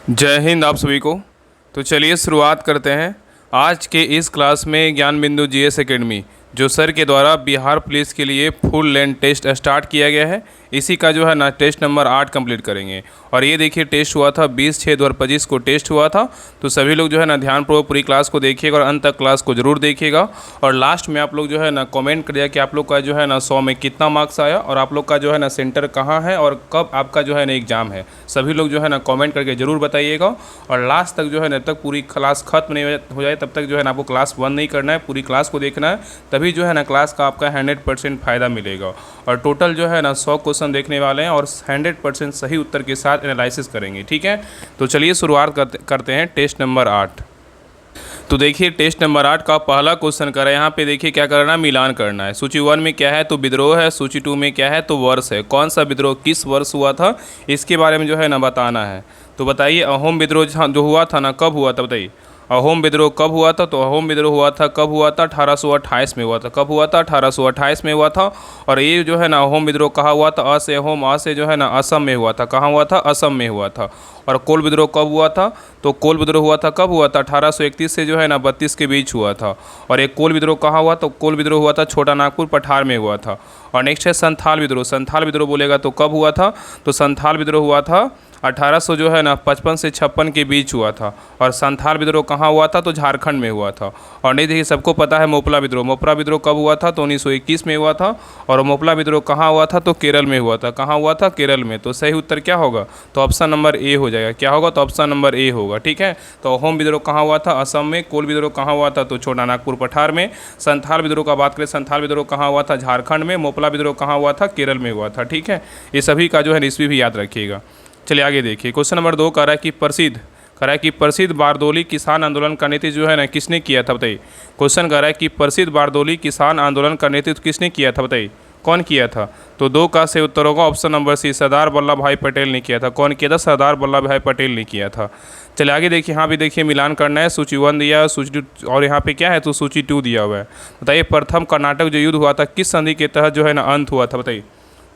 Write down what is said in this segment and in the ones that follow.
जय हिंद आप सभी को। तो चलिए शुरुआत करते हैं आज के इस क्लास में ज्ञान बिंदु जीएस एकेडमी जो सर के द्वारा बिहार पुलिस के लिए फुल लेंथ टेस्ट स्टार्ट किया गया है। इसी का जो है ना टेस्ट नंबर 8 कंप्लीट करेंगे। और ये देखिए टेस्ट हुआ था 20/6/2025 को टेस्ट हुआ था। तो सभी लोग जो है ना ध्यानपूर्वक पूरी क्लास को देखिएगा और अंत तक क्लास को जरूर देखिएगा। और लास्ट में आप लोग जो है ना कमेंट करिएगा कि आप लोग का जो है ना 100 में कितना मार्क्स आया और आप लोग का जो है ना सेंटर कहाँ है और कब आपका जो है ना एग्ज़ाम है। सभी लोग जो है ना कमेंट करके ज़रूर बताइएगा। और लास्ट तक जो है ना जब तक पूरी क्लास खत्म नहीं हो जाए तब तक जो है ना आपको क्लास बंद नहीं करना है, पूरी क्लास को देखना है, तभी जो है ना क्लास का आपका 100% फ़ायदा मिलेगा। और टोटल जो है ना 100 क्वेश्चन देखने वाले हैं और 100% सही उत्तर के साथ एनालिसिस करेंगे। ठीक है, तो चलिए शुरुआत करते हैं टेस्ट नंबर 8। तो देखिए टेस्ट नंबर 8 का पहला क्वेश्चन करें। यहाँ पे देखिए क्या करना है, मिलान करना है। सूची 1 में क्या है तो विद्रोह है, सूची 2 में क्या है तो वर्ष है। कौन सा विद्रोह किस वर्ष हुआ था इसके बारे में जो है ना बताना है। तो बताइए अहोम विद्रोह जो हुआ था ना कब हुआ था, बताइए अहोम विद्रोह कब हुआ था। तो अहोम विद्रोह हुआ था कब हुआ था, 1828 में हुआ था। कब हुआ था, 1828 में हुआ था। और ये जो है ना अहोम विद्रोह कहाँ हुआ था, अ से अहोम, अ से जो है ना असम में हुआ था। कहाँ हुआ था, असम में हुआ था। और कोल विद्रोह कब हुआ था, तो कोल विद्रोह हुआ था कब हुआ था, 1831 से जो है ना 32 के बीच हुआ था। और एक कोल विद्रोह कहाँ हुआ, तो कोल विद्रोह हुआ था छोटा नागपुर पठार में हुआ था। और नेक्स्ट है संथाल विद्रोह। संथाल विद्रोह बोलेगा तो कब हुआ था, तो संथाल विद्रोह हुआ था 1800 जो है ना 55 से 56 के बीच हुआ था। और संथाल विद्रोह कहाँ हुआ था, तो झारखंड में हुआ था। और नहीं देखिए सबको पता है मोपला विद्रोह। मोपला विद्रोह कब हुआ था, तो 1921 में हुआ था। और मोपला विद्रोह कहाँ हुआ था, तो केरल में हुआ था। कहाँ हुआ था, केरल में। तो सही उत्तर क्या होगा, तो ऑप्शन नंबर ए हो जाएगा। क्या होगा, तो ऑप्शन नंबर ए होगा। ठीक है, तो अहोम विद्रोह कहाँ हुआ था, असम में। कोल विद्रोह कहाँ हुआ था, तो छोटा नागपुर पठार में। संथाल विद्रोह का बात करें, संथाल विद्रोह कहाँ हुआ था, झारखंड में। मोपला विद्रोह कहाँ हुआ था, केरल में हुआ था। ठीक है, ये सभी का जो है ईस्वी भी याद रखिएगा। चलिए आगे देखिए क्वेश्चन नंबर 2 कह रहा है कि प्रसिद्ध बारदोली किसान आंदोलन का नेतृत्व जो है ना किसने किया था, बताइए। क्वेश्चन कह रहा है कि प्रसिद्ध बारदोली किसान आंदोलन का नेतृत्व किसने किया था, बताइए कौन किया था। तो 2 का से उत्तर होगा ऑप्शन नंबर सी, सरदार वल्लभ भाई पटेल ने किया था। कौन किया था, सरदार वल्लभ भाई पटेल ने किया था। चलिए आगे देखिए, यहाँ भी देखिए मिलान करना है। सूची 1 दिया है, सूची 2 और यहाँ पे क्या है तो सूची 2 दिया हुआ है। बताइए प्रथम कर्नाटक जो युद्ध हुआ था किस संधि के तहत जो है ना अंत हुआ था, बताइए।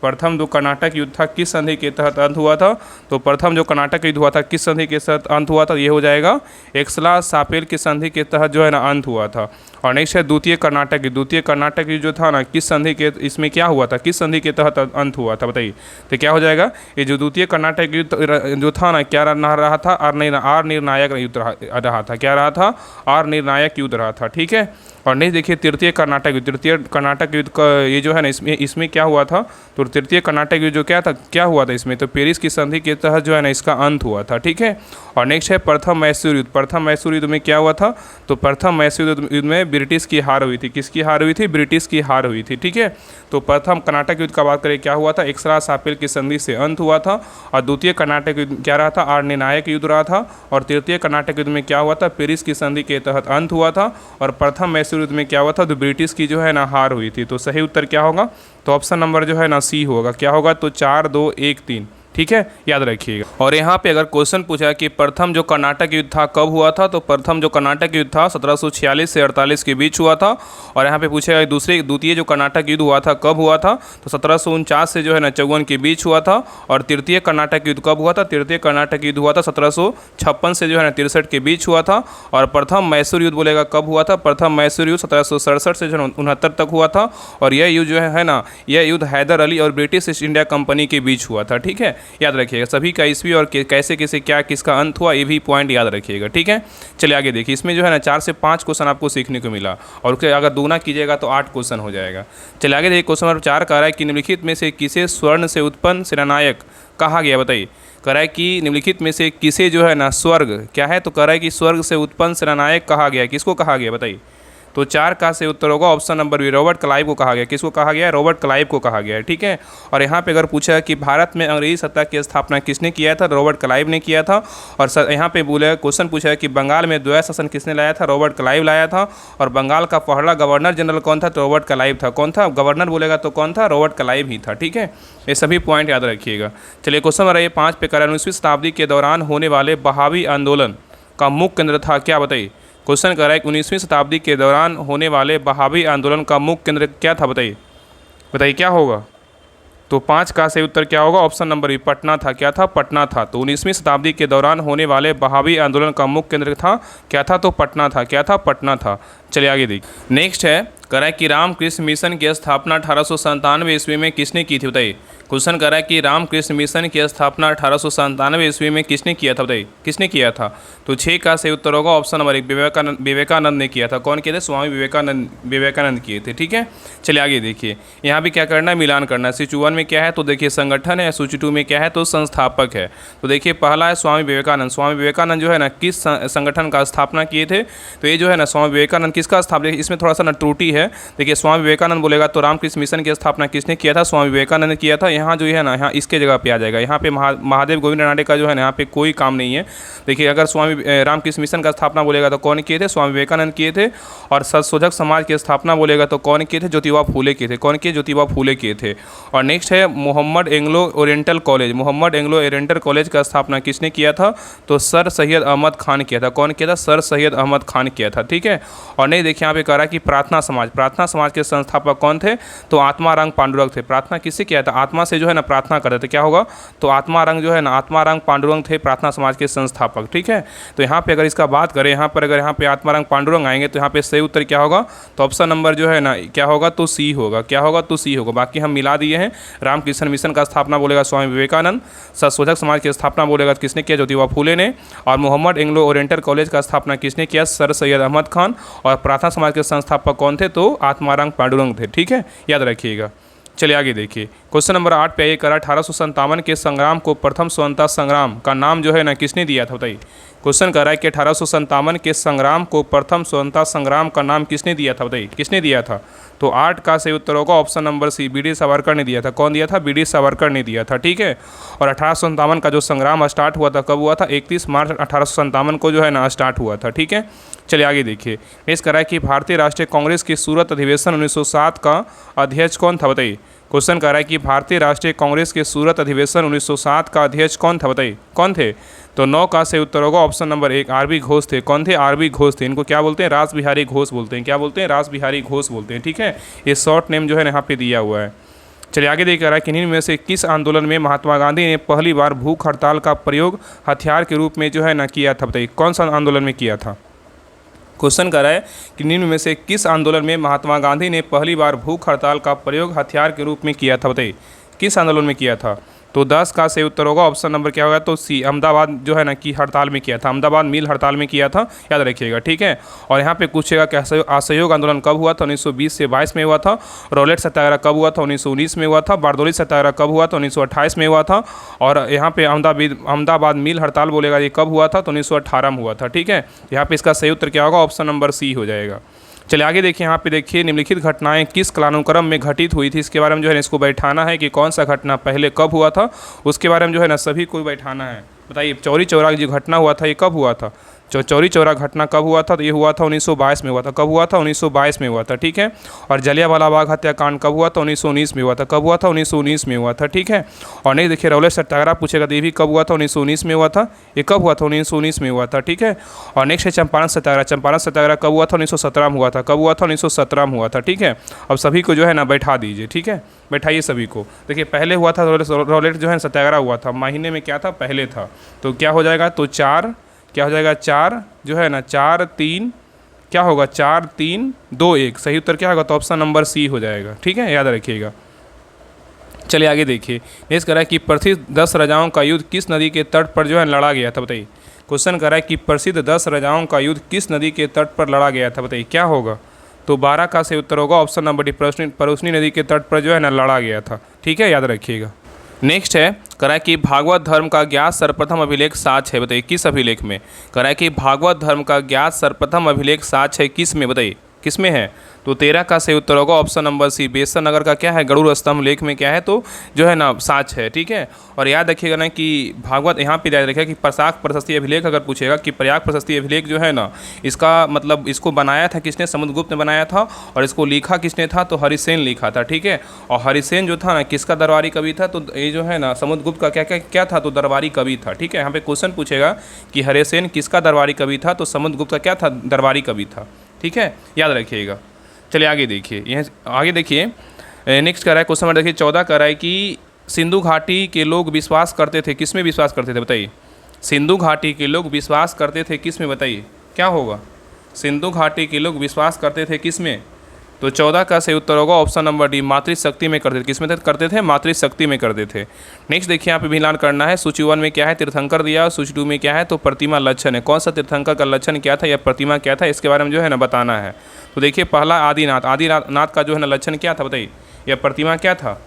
प्रथम जो कर्नाटक युद्ध था किस संधि के तहत अंत हुआ था, तो प्रथम जो कर्नाटक युद्ध हुआ था किस संधि के तहत अंत हुआ था, ये हो जाएगा एक्सला सापेल की संधि के तहत जो है ना अंत हुआ था। और नेक्स्ट है द्वितीय कर्नाटक युद्ध। द्वितीय कर्नाटक युद्ध जो था ना किस संधि के, इसमें क्या हुआ था, किस संधि के तहत अंत हुआ था, बताइए। तो क्या हो जाएगा, ये जो द्वितीय कर्नाटक युद्ध जो था ना क्या रहा था, आर निर्णायक युद्ध रहा था। क्या रहा था, आर निर्णायक युद्ध रहा था। ठीक है, और नहीं देखिए तृतीय कर्नाटक युद्ध। तृतीय कर्नाटक युद्ध का ये जो है ना इसमें क्या हुआ था, तो तृतीय कर्नाटक युद्ध जो क्या हुआ था इसमें, तो पेरिस की संधि के तहत जो है ना इसका अंत हुआ था। ठीक है, और नेक्स्ट है प्रथम मैसूर युद्ध। प्रथम मैसूर युद्ध में क्या हुआ था, तो प्रथम मैसूर युद्ध में ब्रिटिश की हार हुई थी। किसकी हार हुई थी, ब्रिटिश की हार हुई थी। ठीक है, तो प्रथम कर्नाटक युद्ध का बात करें क्या हुआ था, एक्सरा सापेल की संधि से अंत हुआ था। और द्वितीय कर्नाटक युद्ध क्या रहा था, आर निर्णायक युद्ध रहा था। और तृतीय कर्नाटक युद्ध में क्या हुआ था, पेरिस की संधि के तहत अंत हुआ था। और प्रथम मैसूर युद्ध में क्या हुआ था, तो ब्रिटिश की जो है ना हार हुई थी। तो सही उत्तर क्या होगा, तो ऑप्शन नंबर जो है ना सी होगा। क्या होगा, तो 4 2 1 3। ठीक है, याद रखिएगा। और यहाँ पे अगर क्वेश्चन पूछा कि प्रथम जो कर्नाटक युद्ध था कब हुआ था, तो प्रथम जो कर्नाटक युद्ध था 1746 से 48 के बीच हुआ था। और यहाँ पे पूछेगा द्वितीय जो कर्नाटक युद्ध हुआ था कब हुआ था, तो 1749 से जो है ना 54 के बीच हुआ था। और तृतीय कर्नाटक युद्ध कब हुआ था, तृतीय कर्नाटक युद्ध हुआ था 1756 से जो है ना 63 के बीच हुआ था। और प्रथम मैसूर युद्ध बोलेगा कब हुआ था, प्रथम मैसूर युद्ध 1767 से जो है 69 तक हुआ था। और यह युद्ध जो है ना, यह युद्ध हैदर अली और ब्रिटिश ईस्ट इंडिया कंपनी के बीच हुआ था। ठीक है, याद रखिएगा सभी का ईस्वी और कैसे कैसे क्या किसका अंत हुआ ये भी पॉइंट याद रखिएगा। ठीक है, चलिए आगे देखिए। इसमें जो है ना 4 से 5 क्वेश्चन आपको सीखने को मिला और अगर दूना कीजिएगा तो 8 क्वेश्चन हो जाएगा। चलिए आगे देखिए क्वेश्चन नंबर 4 कह रहा है कि निम्नलिखित में से किसे स्वर्ण से उत्पन्न सेनानायक कहा गया, बताइए। कह रहा है कि निम्नलिखित में से किसे जो है ना स्वर्ग क्या है, तो कह रहा है कि स्वर्ग से उत्पन्न सेनानायक कहा गया। किसको कहा गया, बताइए। तो 4 का से उत्तर होगा option number B, Robert Clive को कहा गया। किसको कहा गया है, रॉबर्ट क्लाइव को कहा गया है। ठीक है, और यहाँ पे अगर पूछा कि भारत में अंग्रेजी सत्ता की स्थापना किसने किया था, रॉबर्ट क्लाइव ने किया था। और यहाँ पे बोले क्वेश्चन पूछा है कि बंगाल में द्वैध शासन किसने लाया था, रॉबर्ट क्लाइव लाया था। और बंगाल का पहला गवर्नर जनरल कौन था, तो रॉबर्ट क्लाइव था। कौन था, गवर्नर बोलेगा तो कौन था, रॉबर्ट क्लाइव ही था। ठीक है, ये सभी पॉइंट याद रखिएगा। चलिए क्वेश्चन नंबर 5 पे करें, 19वीं शताब्दी के दौरान होने वाले बहावी आंदोलन का मुख्य केंद्र था क्या, बताइए। क्वेश्चन कर रहा है कि 19वीं शताब्दी के दौरान होने वाले बहावी आंदोलन का मुख्य केंद्र क्या था, बताइए। बताइए क्या होगा, तो 5 का सही उत्तर क्या होगा? ऑप्शन नंबर बी पटना था। क्या था? पटना था। तो 19वीं शताब्दी के दौरान होने वाले बहावी आंदोलन का मुख्य केंद्र था क्या था? तो पटना था। क्या था? पटना था। चलिए आगे देखिए। नेक्स्ट है करा कि रामकृष्ण मिशन की स्थापना 1897 ईस्वी में किसने की थी? बताइए। क्वेश्चन करा कि रामकृष्ण मिशन की स्थापना 1897 ईस्वी में किसने किया था? बताइए किसने किया था? तो 6 का सही उत्तर होगा ऑप्शन नंबर 1 विवेकानंद ने किया था। कौन किए थे? स्वामी विवेकानंद किए थे। ठीक है, चलिए आगे देखिए। यहाँ भी क्या करना है? मिलान करना है। सूची 1 में क्या है? तो देखिए संगठन है। सूची 2 में क्या है? तो संस्थापक है। तो देखिए पहला है स्वामी विवेकानंद। स्वामी विवेकानंद जो है ना किस संगठन का स्थापना किए थे? तो ये जो है ना स्वामी विवेकानंद किसका स्थापना, इसमें थोड़ा सा ना त्रुटि है। देखिए स्वामी विवेकानंद बोलेगा तो रामकृष्ण मिशन की स्थापना किसने किया था? स्वामी विवेकानंद ने किया था। यहाँ जो है ना यहाँ इसके जगह पे आ जाएगा। यहाँ पे महादेव गोविंद रानडे का जो है ना यहाँ पे कोई काम नहीं है। देखिए अगर स्वामी रामकृष्ण मिशन का स्थापना बोलेगा तो कौन किए थे? स्वामी विवेकानंद किए थे। और सत्शोधक समाज की स्थापना बोलेगा तो कौन किए थे? ज्योतिबा फूले किए थे। कौन किए? ज्योतिबा फूले किए थे। और नेक्स्ट है Mohammad Anglo Oriental college. Mohammad Anglo Oriental college का स्थापना किसने किया था? तो सर सैयद अहमद खान किया था। कौन किया था? सर सैयद अहमद खान किया था। ठीक है, और नहीं देखिए यहाँ पे कह रहा है कि प्रार्थना समाज के संस्थापक कौन थे? तो आत्माराम पांडुरंग थे। प्रार्थना किससे किया था? आत्मा से जो है ना प्रार्थना करते थे। क्या होगा? तो आत्माराम जो है ना आत्माराम पांडुरंग थे प्रार्थना समाज के संस्थापक। ठीक है, तो यहाँ पे अगर इसका बात करें, यहाँ पर अगर यहाँ पे आत्माराम पांडुरंग आएंगे तो यहाँ पे सही उत्तर क्या होगा? तो ऑप्शन नंबर जो है ना क्या होगा? तो सी होगा। क्या होगा? तो सी होगा। बाकी हम मिला दिए हैं। रामकृष्ण मिशन का स्थापना बोलेगा स्वामी विवेकानंद। संशोधक समाज की स्थापना बोलेगा तो किसने किया? ज्योतिबा फूले ने। और मोहम्मद एंग्लो ओरिएंटल कॉलेज का स्थापना किसने किया? सर सैयद अहमद खान। और प्रार्थना समाज के संस्थापक कौन थे? तो आत्माराम पांडुरंग थे। ठीक है, याद रखिएगा। चलिए आगे देखिए। क्वेश्चन नंबर 8 पे आइए करा 1857 के संग्राम को प्रथम स्वतंत्रता संग्राम का नाम जो है ना किसने दिया था? बताइए। क्वेश्चन कर रहा है कि 1857 के संग्राम को प्रथम स्वतंत्रता संग्राम का नाम किसने दिया था? बताइए किसने दिया था? तो 8 का सही उत्तर होगा option number C B D. Savarkar ने दिया था। कौन दिया था? बी.डी. सावरकर ने दिया था। ठीक है, और 1857 का जो संग्राम स्टार्ट हुआ था कब हुआ था? 31 मार्च 1857 को जो है ना स्टार्ट हुआ था। ठीक है, चलिए आगे देखिए। नेक्स्ट करा है कि भारतीय राष्ट्रीय कांग्रेस की सूरत अधिवेशन 1907 का अध्यक्ष कौन था? बताइए। क्वेश्चन कर रहा है कि भारतीय राष्ट्रीय कांग्रेस के सूरत अधिवेशन 1907 का अध्यक्ष कौन था? बताइए कौन थे? तो 9 का सही उत्तर होगा ऑप्शन नंबर 1 आर.बी. घोष थे। कौन थे? आर.बी. घोष थे। इनको क्या बोलते हैं? रास बिहारी घोष बोलते हैं। क्या बोलते हैं? रास बिहारी घोष बोलते हैं। ठीक है, ये शॉर्ट नेम जो है यहाँ पे दिया हुआ है। चलिए आगे देख रहा है कि इन्हीं में से किस आंदोलन में महात्मा गांधी ने पहली बार भूख हड़ताल का प्रयोग हथियार के रूप में जो है ना किया था? बताइए कौन सा आंदोलन में किया था? क्वेश्चन कर रहा है कि निम्न में से किस आंदोलन में महात्मा गांधी ने पहली बार भूख हड़ताल का प्रयोग हथियार के रूप में किया था? बताइए किस आंदोलन में किया था? तो 10 का सही उत्तर होगा ऑप्शन नंबर क्या होगा? तो सी अहमदाबाद जो है ना की हड़ताल में किया था। अहमदाबाद मिल हड़ताल में किया था, याद रखिएगा। ठीक है, और यहाँ पे पूछेगा कि असहयोग आंदोलन कब हुआ था? 1920 से 22 में हुआ था। रॉलेट सत्याग्रह कब हुआ था? 1919 में हुआ था। बारदौली सत्याग्रह कब हुआ था? 1928 में हुआ था। और यहाँ पे अहमदाबाद मिल हड़ताल बोलेगा ये कब हुआ था? तो 1918 में हुआ था। ठीक है, यहाँ पे इसका सही उत्तर क्या होगा? ऑप्शन नंबर सी हो जाएगा। चलिए आगे देखिए। यहाँ पे देखिए निम्नलिखित घटनाएं किस कालानुक्रम में घटित हुई थी, इसके बारे में जो है इसको बैठाना है कि कौन सा घटना पहले कब हुआ था, उसके बारे में जो है ना सभी को बैठाना है। बताइए चौरी चौरा जो घटना हुआ था ये कब हुआ था? चौरी चौरा घटना कब हुआ था? तो ये हुआ था 1922 में हुआ था। कब हुआ था? 1922 में हुआ था। ठीक है, और जलियांवाला बाग हत्याकांड कब हुआ था? 1919 में हुआ था। कब हुआ था? 1919 में हुआ था। ठीक है, और नहीं देखिए रॉलेट सत्याग्रह पूछेगा तो ये भी कब हुआ था? 1919 में हुआ था। ये कब हुआ था? 1919 में हुआ था। ठीक है, और नेक्स्ट है चंपारण सत्याग्रह। चंपारण सत्याग्रह कब हुआ था? 1917 में हुआ था। कब हुआ था? 1917 में हुआ था। ठीक है, अब सभी को जो है ना बैठा दीजिए। ठीक है, बैठाइए सभी को। देखिए पहले हुआ था रॉलेट जो है सत्याग्रह हुआ था, महीने में क्या था? पहले था। तो क्या हो जाएगा? तो 4 क्या हो जाएगा? 4 जो है ना 4 3 क्या होगा? 4 3 2 1 सही उत्तर क्या होगा? तो ऑप्शन नंबर सी हो जाएगा। ठीक है, याद रखिएगा। चलिए आगे देखिए। नेक्स्ट करा है कि प्रसिद्ध 10 राजाओं का युद्ध किस नदी के तट पर जो है लड़ा गया था? बताइए। क्वेश्चन करा है कि प्रसिद्ध 10 राजाओं का युद्ध किस नदी के तट पर लड़ा गया था? बताइए क्या होगा? तो 12 का सही उत्तर होगा ऑप्शन नंबर डी परूसनी नदी के तट पर जो है ना लड़ा गया था। ठीक है, याद रखिएगा। नेक्स्ट है करा कि भागवत धर्म का ज्ञात सर्वप्रथम अभिलेख साच है। बताइए किस अभिलेख में? करा कि भागवत धर्म का ज्ञात सर्वप्रथम अभिलेख साच है किस में? बताइए किस में है? तो 13 का सही उत्तर होगा ऑप्शन नंबर सी बेसन नगर का क्या है? गरुड़ स्तंभ लेख में क्या है? तो जो है ना साच है। ठीक है, और याद रखिएगा ना कि भागवत यहाँ पे याद रखिएगा कि प्रसाद प्रशस्ति अभिलेख अगर पूछेगा कि प्रयाग प्रशस्ति अभिलेख जो है ना इसका मतलब इसको बनाया था किसने? समुद्रगुप्त ने बनाया था। और इसको लिखा किसने था? तो हरिसेन लिखा था। ठीक है, और हरिसेन जो था ना किसका दरबारी कवि था? तो ये जो है ना समुद्रगुप्त का क्या क्या क्या था? तो दरबारी कवि था। ठीक है, यहाँ पे क्वेश्चन पूछेगा कि हरिसेन किसका दरबारी कवि था? तो समुद्रगुप्त का क्या था? दरबारी कवि था। ठीक है, याद रखिएगा। चलिए आगे देखिए। यह आगे देखिए नेक्स्ट कर रहा है क्वेश्चन नंबर देखिए 14 कर रहा है कि सिंधु घाटी के लोग विश्वास करते थे, किस में विश्वास करते थे बताइए? सिंधु घाटी के लोग विश्वास करते थे किस में बताइए? क्या होगा? सिंधु घाटी के लोग विश्वास करते थे किस में? तो 14 का सही उत्तर होगा ऑप्शन नंबर डी, मातृशक्ति में करते थे। किस में करते थे? मातृशक्ति में करते थे। नेक्स्ट देखिए यहाँ पे भी मिलान करना है। सूची 1 में क्या है? तीर्थंकर दिया। सूची 2 में क्या है? तो प्रतिमा लक्षण है। कौन सा तीर्थंकर का लक्षण क्या था या प्रतिमा क्या था, इसके बारे में जो है ना बताना है। तो देखिए पहला आदिनाथ, आदिनाथ का जो है ना लक्षण क्या था बताइए, या प्रतिमा क्या था?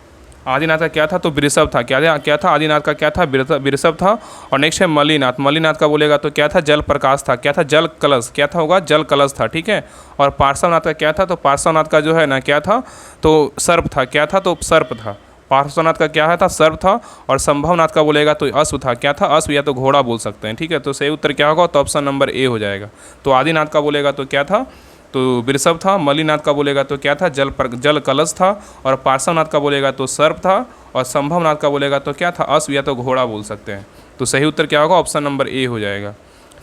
आदिनाथ का क्या था? तो वृषभ था। क्या था? आदिनाथ का क्या था? वृषभ था। और नेक्स्ट है मल्लिनाथ, मल्लिनाथ का बोलेगा तो क्या था? जल प्रकाश था। क्या था? जल कलश। क्या था होगा? जल कलश था। ठीक है। और पार्श्वनाथ का क्या था? तो पार्श्वनाथ का जो है ना क्या था? तो सर्प था। क्या था? तो सर्प था। पार्श्वनाथ का क्या है था? सर्प था। और संभवनाथ का बोलेगा तो अश्व था। क्या था? अश्व या तो घोड़ा बोल सकते हैं। ठीक है। तो सही उत्तर क्या होगा? तो ऑप्शन नंबर ए हो जाएगा। तो आदिनाथ का बोलेगा तो क्या था? तो वृषभ था। मल्लिनाथ का बोलेगा तो क्या था? जल कलश था। और पार्श्वनाथ का बोलेगा तो सर्प था। और संभवनाथ का बोलेगा तो क्या था? अश्व या तो घोड़ा बोल सकते हैं। तो सही उत्तर क्या होगा? ऑप्शन नंबर ए हो जाएगा।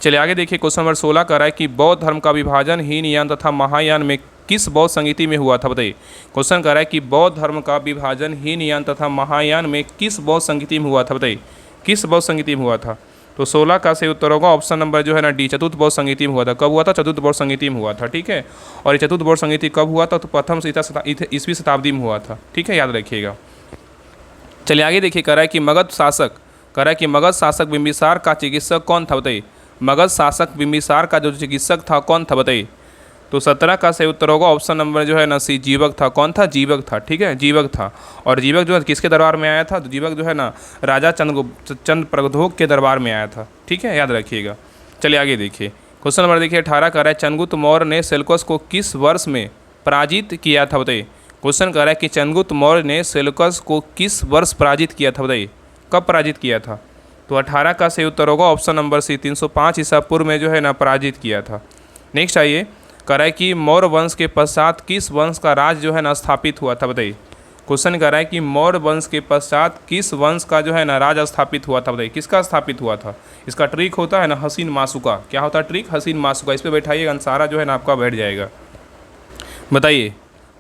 चलिए आगे देखिए, क्वेश्चन नंबर 16 कह रहा है कि बौद्ध धर्म का विभाजन हीनयान तथा महायान में किस बौद्ध संगीति में हुआ था बताइए? क्वेश्चन कह रहा है कि बौद्ध धर्म का विभाजन हीनयान तथा महायान में किस बौद्ध संगीति में हुआ था बताइए? किस बौद्ध संगीति में हुआ था? तो 16 का सही उत्तर होगा ऑप्शन नंबर जो है ना डी, चतुर्थ बौद्ध संगीति में हुआ था। कब हुआ था? चतुर्थ बौद्ध संगीति में हुआ था। ठीक है। और ये चतुर्थ बौद्ध संगीति कब हुआ था? तो प्रथम से ईसवी शताब्दी में हुआ था। ठीक है, याद रखिएगा। चलिए आगे देखिए, कह रहा है कि मगध शासक बिंबिसार का चिकित्सक कौन था बताइए? मगध शासक बिंबिसार का जो चिकित्सक था कौन था बताइए? तो 17 का सही उत्तर होगा ऑप्शन नंबर जो है ना सी, जीवक था। कौन था? जीवक था। ठीक है, जीवक था। और जीवक जो है किसके दरबार में आया था? तो जीवक जो है ना राजा चंद्र प्रद्योत के दरबार में आया था। ठीक है, याद रखिएगा। चलिए आगे देखिए, क्वेश्चन नंबर देखिए 18 कह रहा है चंद्रगुप्त मौर्य ने सेल्यूकस को किस वर्ष में पराजित किया था बताइए? क्वेश्चन कह रहा है कि चंद्रगुप्त मौर्य ने सेल्यूकस को किस वर्ष पराजित किया था बताइए? कब पराजित किया था? तो 18 का सही उत्तर होगा ऑप्शन नंबर सी, 305 ईसा पूर्व में जो है ना पराजित किया था। नेक्स्ट आइए, कह रहा है कि मौर्य वंश के पश्चात किस वंश का राज जो है ना स्थापित हुआ था बताइए? क्वेश्चन कह रहा है कि मौर्य वंश के पश्चात किस वंश का जो है ना राज स्थापित हुआ था बताइए? किसका स्थापित हुआ था? इसका ट्रिक होता है ना हसीन मासुका। क्या होता है ट्रिक? हसीन मासुका। इस पर बैठाइएगा, अंसारा जो है ना आपका बैठ जाएगा। बताइए,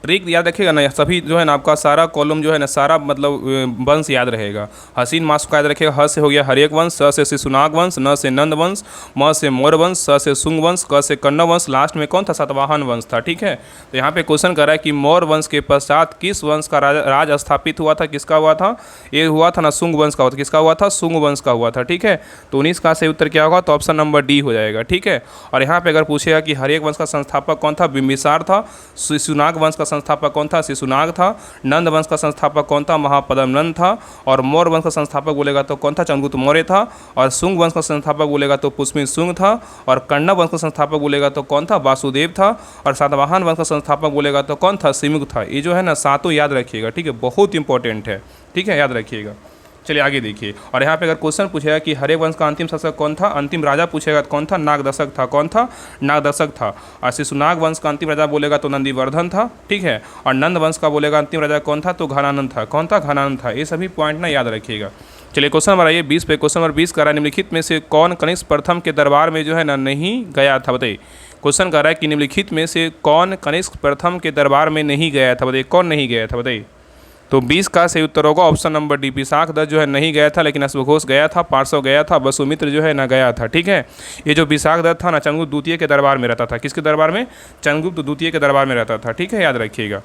ट्रिक याद रखिएगा ना, सभी जो है ना आपका सारा कॉलम जो है ना सारा मतलब वंश याद रहेगा। हसीन मास का याद रखिएगा। ह से हो गया हर्यक वंश, स से शिशुनाग वंश, न से नंद वंश, म से मौर्य वंश, स से शुंग वंश, क से कण्व वंश, लास्ट में कौन था? सातवाहन वंश था। ठीक है। तो यहाँ पे क्वेश्चन कर रहा है कि मौर्य वंश के पश्चात किस वंश का राज स्थापित हुआ था? किसका हुआ था? ये हुआ था ना शुंग वंश का हुआ था। किसका हुआ था? शुंग वंश का हुआ था। ठीक है। तो 19 का सही उत्तर क्या होगा? तो ऑप्शन नंबर डी हो जाएगा। ठीक है। और यहाँ पे अगर पूछेगा कि हर्यक वंश का संस्थापक कौन था? बिंबिसार था। शिशुनाग वंश का संस्थापक कौन था? शिशुनाग था। नंद वंश का संस्थापक कौन था? महापद्म नंद था। और मौर्य वंश का संस्थापक बोलेगा तो कौन था? चंद्रगुप्त मौर्य था। और शुंग वंश का संस्थापक बोलेगा तो पुष्पिन शुंग था। और कण्व वंश का संस्थापक बोलेगा तो कौन था? वासुदेव था। और सातवाहन वंश का संस्थापक बोलेगा तो कौन था? सिमुक था। ये जो है ना सातों याद रखिएगा। ठीक है, बहुत इंपॉर्टेंट है। ठीक है, याद रखिएगा। चलिए आगे देखिए, और यहाँ पे अगर क्वेश्चन पूछेगा कि हर्यक वंश का अंतिम शासक कौन था? अंतिम राजा पूछेगा तो कौन था? नागदशक था। कौन था? नागदशक था। और शिशुनाग वंश का अंतिम राजा बोलेगा तो नंदीवर्धन था। ठीक है। और नंद वंश का बोलेगा अंतिम राजा कौन था? तो घनानंद था। कौन था? घनानंद था। ये सभी पॉइंट ना याद रखिएगा। चलिए क्वेश्चन नंबर आइए 20 पे। क्वेश्चन नंबर 20 कह रहा है निम्नलिखित में से कौन कनिष्क प्रथम के दरबार में जो है ना नहीं गया था बताइए? क्वेश्चन कह रहा है कि निम्नलिखित में से कौन कनिष्क प्रथम के दरबार में नहीं गया था बताइए? कौन नहीं गया था बताइए? तो 20 का सही उत्तर होगा ऑप्शन नंबर डी, विशाखदत्त जो है नहीं गया था, लेकिन अश्वघोष गया था, पार्श्व गया था, वसुमित्र जो है ना गया था। ठीक है। ये जो विशाखदत्त था ना चंद्रगुप्त द्वितीय के दरबार में रहता था। किसके दरबार में? चंद्रगुप्त द्वितीय के दरबार में रहता था। ठीक है, याद रखिएगा।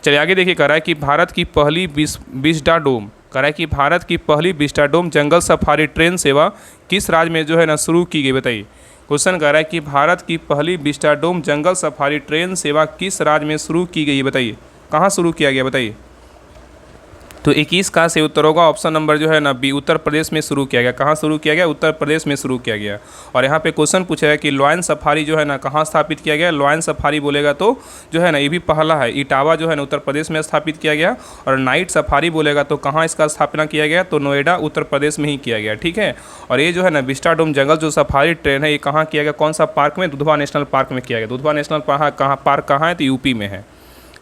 चलिए आगे देखिए, कह रहा है कि भारत की पहली विस्टाडोम कह रहा है कि भारत की पहली विस्टाडोम जंगल सफारी ट्रेन सेवा किस राज्य में जो है ना शुरू की गई बताइए? क्वेश्चन कह रहा है कि भारत की पहली विस्टाडोम जंगल सफारी ट्रेन सेवा किस राज्य में शुरू की गई बताइए? कहाँ शुरू किया गया बताइए? तो 21 का सही उत्तर होगा ऑप्शन नंबर जो है ना बी, उत्तर प्रदेश में शुरू किया गया। कहाँ शुरू किया गया? उत्तर प्रदेश में शुरू किया गया। और यहाँ पे क्वेश्चन पूछा है कि लॉयन सफारी जो है ना कहाँ स्थापित किया गया? लॉयन सफारी बोलेगा तो जो है ना ये भी पहला है, इटावा जो है ना उत्तर प्रदेश में स्थापित किया गया। और नाइट सफारी बोलेगा तो कहाँ इसका स्थापना किया गया? तो नोएडा उत्तर प्रदेश में ही किया गया। ठीक है। और ये जो है ना विस्टाडोम जंगल जो सफारी ट्रेन है ये कहाँ किया गया? कौन सा पार्क में? दुधवा नेशनल पार्क में किया गया। दुधवा नेशनल पार्क कहाँ है? तो यूपी में है।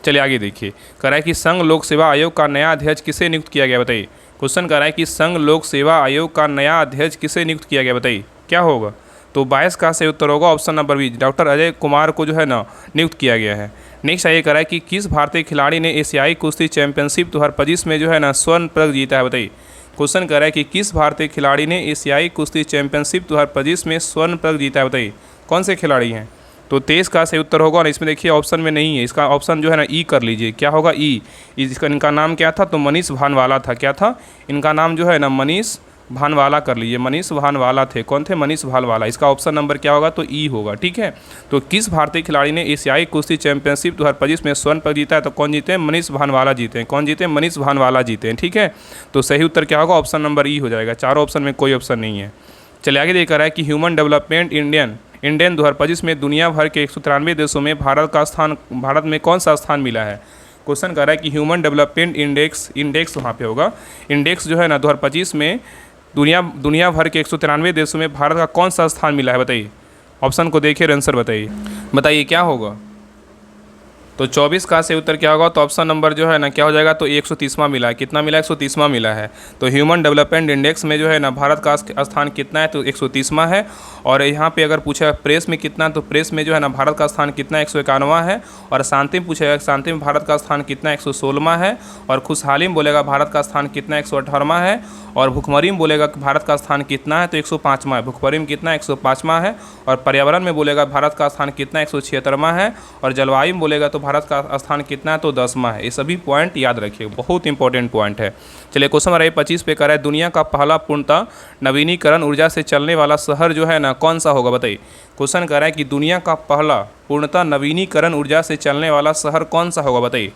चलिए आगे देखिए, कह रहा है कि संघ लोक सेवा आयोग का नया अध्यक्ष किसे नियुक्त किया गया बताइए? क्वेश्चन कह रहा है कि संघ लोक सेवा आयोग का नया अध्यक्ष किसे नियुक्त किया गया बताइए? क्या होगा? तो 22 का सही उत्तर होगा option number B, doctor Ajay Kumar को जो है ना नियुक्त किया गया है। नेक्स्ट ये करा है कि किस भारतीय खिलाड़ी ने एशियाई कुश्ती चैंपियनशिप 2025 में जो है ना स्वर्ण पदक जीता है, बताइए। क्वेश्चन कर रहा है कि किस भारतीय खिलाड़ी ने एशियाई कुश्ती चैंपियनशिप 2025 में स्वर्ण पदक जीता है, बताइए कौन से खिलाड़ी हैं। तो 23 का सही उत्तर होगा, और इसमें देखिए ऑप्शन में नहीं है, इसका ऑप्शन जो है ना ई कर लीजिए। क्या होगा ई, इसका इनका नाम क्या था, तो मनीष भानवाला था। क्या था इनका नाम जो है ना, मनीष भानवाला कर लीजिए, मनीष भानवाला थे। कौन थे, मनीष भानवाला। इसका ऑप्शन नंबर क्या होगा, तो ई होगा, ठीक है। तो किस भारतीय खिलाड़ी ने एशियाई कुश्ती चैंपियनशिप 2025 में स्वर्ण पदक जीता है, तो कौन जीते हैं, मनीष भानवाला जीते हैं। कौन जीते हैं, मनीष भानवाला जीते हैं, ठीक है। तो सही उत्तर क्या होगा, ऑप्शन नंबर ई हो जाएगा। चारों ऑप्शन में कोई ऑप्शन नहीं है। चलिए आगे देख रहा है कि ह्यूमन डेवलपमेंट इंडियन 2025 में दुनिया भर के 193 देशों में भारत में कौन सा स्थान मिला है। क्वेश्चन कर रहा है कि ह्यूमन डेवलपमेंट इंडेक्स वहाँ पे होगा। इंडेक्स जो है ना 2025 में दुनिया भर के 193 देशों में भारत का कौन सा स्थान मिला है, बताइए। ऑप्शन को देखिए, आंसर बताइए क्या होगा। तो 24 का से उत्तर क्या होगा, तो ऑप्शन नंबर जो है ना क्या हो जाएगा, तो 130वां मिला है। कितना मिला है, 130वां मिला है। तो ह्यूमन डेवलपमेंट इंडेक्स में जो है ना भारत का स्थान कितना है, तो 130वां है। और यहाँ पे अगर पूछा प्रेस में कितना, तो प्रेस में जो है ना भारत का स्थान कितना, 151वां है। और शांति में पूछेगा शांति में भारत का स्थान कितना, 116वां है। और खुशहाली में बोलेगा भारत का स्थान कितना, 118वां है। और भुखमरी में बोलेगा कि भारत का स्थान कितना है, तो 105वां है। भुखमरी में कितना, 105वां है। और पर्यावरण में बोलेगा भारत का स्थान कितना, 176वां है। और जलवायु में बोलेगा तो भारत का स्थान कितना है, तो 10वां है। ये सभी पॉइंट याद रखिए, बहुत इंपॉर्टेंट पॉइंट है। चलिए क्वेश्चन नंबर 25 पे कर है, दुनिया का पहला पूर्णतः नवीनीकरण ऊर्जा से चलने वाला शहर जो है ना कौन सा होगा, बताइए। क्वेश्चन कर रहा है कि दुनिया का पहला पूर्णतः नवीनीकरण ऊर्जा से चलने वाला शहर कौन सा होगा, बताइए।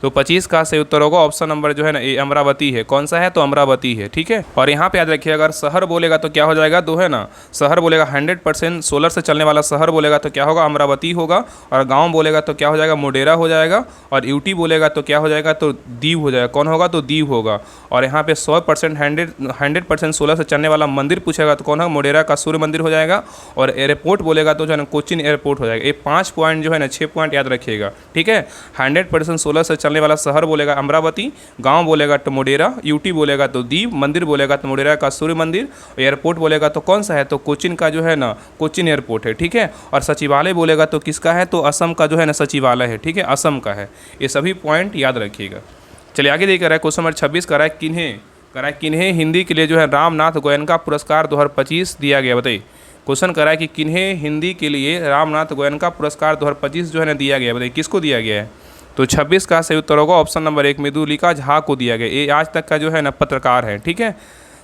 तो 25 का सही उत्तर होगा ऑप्शन नंबर जो है ना ए, अमरावती है। कौन सा है, तो अमरावती है, ठीक है। और यहाँ पे याद रखिए, अगर शहर बोलेगा तो क्या हो जाएगा, दो है ना, शहर बोलेगा 100% सोलर से चलने वाला शहर बोलेगा तो क्या होगा, अमरावती होगा। और गांव बोलेगा तो क्या हो जाएगा, मोडेरा हो जाएगा। और यूटी बोलेगा तो क्या हो जाएगा, तो दीव हो जाएगा। कौन होगा, तो दीव होगा। और यहाँ पे 100% सोलर से चलने वाला मंदिर पूछेगा तो कौन होगा, मोडेरा का सूर्य मंदिर हो जाएगा। और एयरपोर्ट बोलेगा तो जो है ना कोचिन एयरपोर्ट हो जाएगा। ये 5 पॉइंट जो है ना 6 पॉइंट याद रखिएगा, ठीक है। 100% सोलर से चलने वाला शहर बोलेगा अमरावती, गांव बोलेगा तो मोडेरा, यूटी बोलेगा तो दीव, मंदिर बोलेगा तो मोडेरा का सूर्य मंदिर, एयरपोर्ट बोलेगा तो कौन सा है, तो कोचिन का जो है ना कोचिन एयरपोर्ट है, ठीक है। और सचिवालय बोलेगा तो किसका है, तो असम का जो है ना सचिवालय है, ठीक है, असम का है। ये सभी पॉइंट याद रखिएगा। चलिए आगे देख रहा है क्वेश्चन नंबर 26 का है किन्हें हिंदी के लिए जो है रामनाथ गोयनका पुरस्कार 2025 दिया गया, बताइए। क्वेश्चन करा है कि किन्हें हिंदी के लिए रामनाथ गोयनका पुरस्कार 2025 जो है ना दिया गया, बताइए किसको दिया गया है। तो 26 का सही उत्तर होगा ऑप्शन नंबर 1 मृदुलिका झा को दिया गया। ये आज तक का जो है ना पत्रकार है, ठीक है।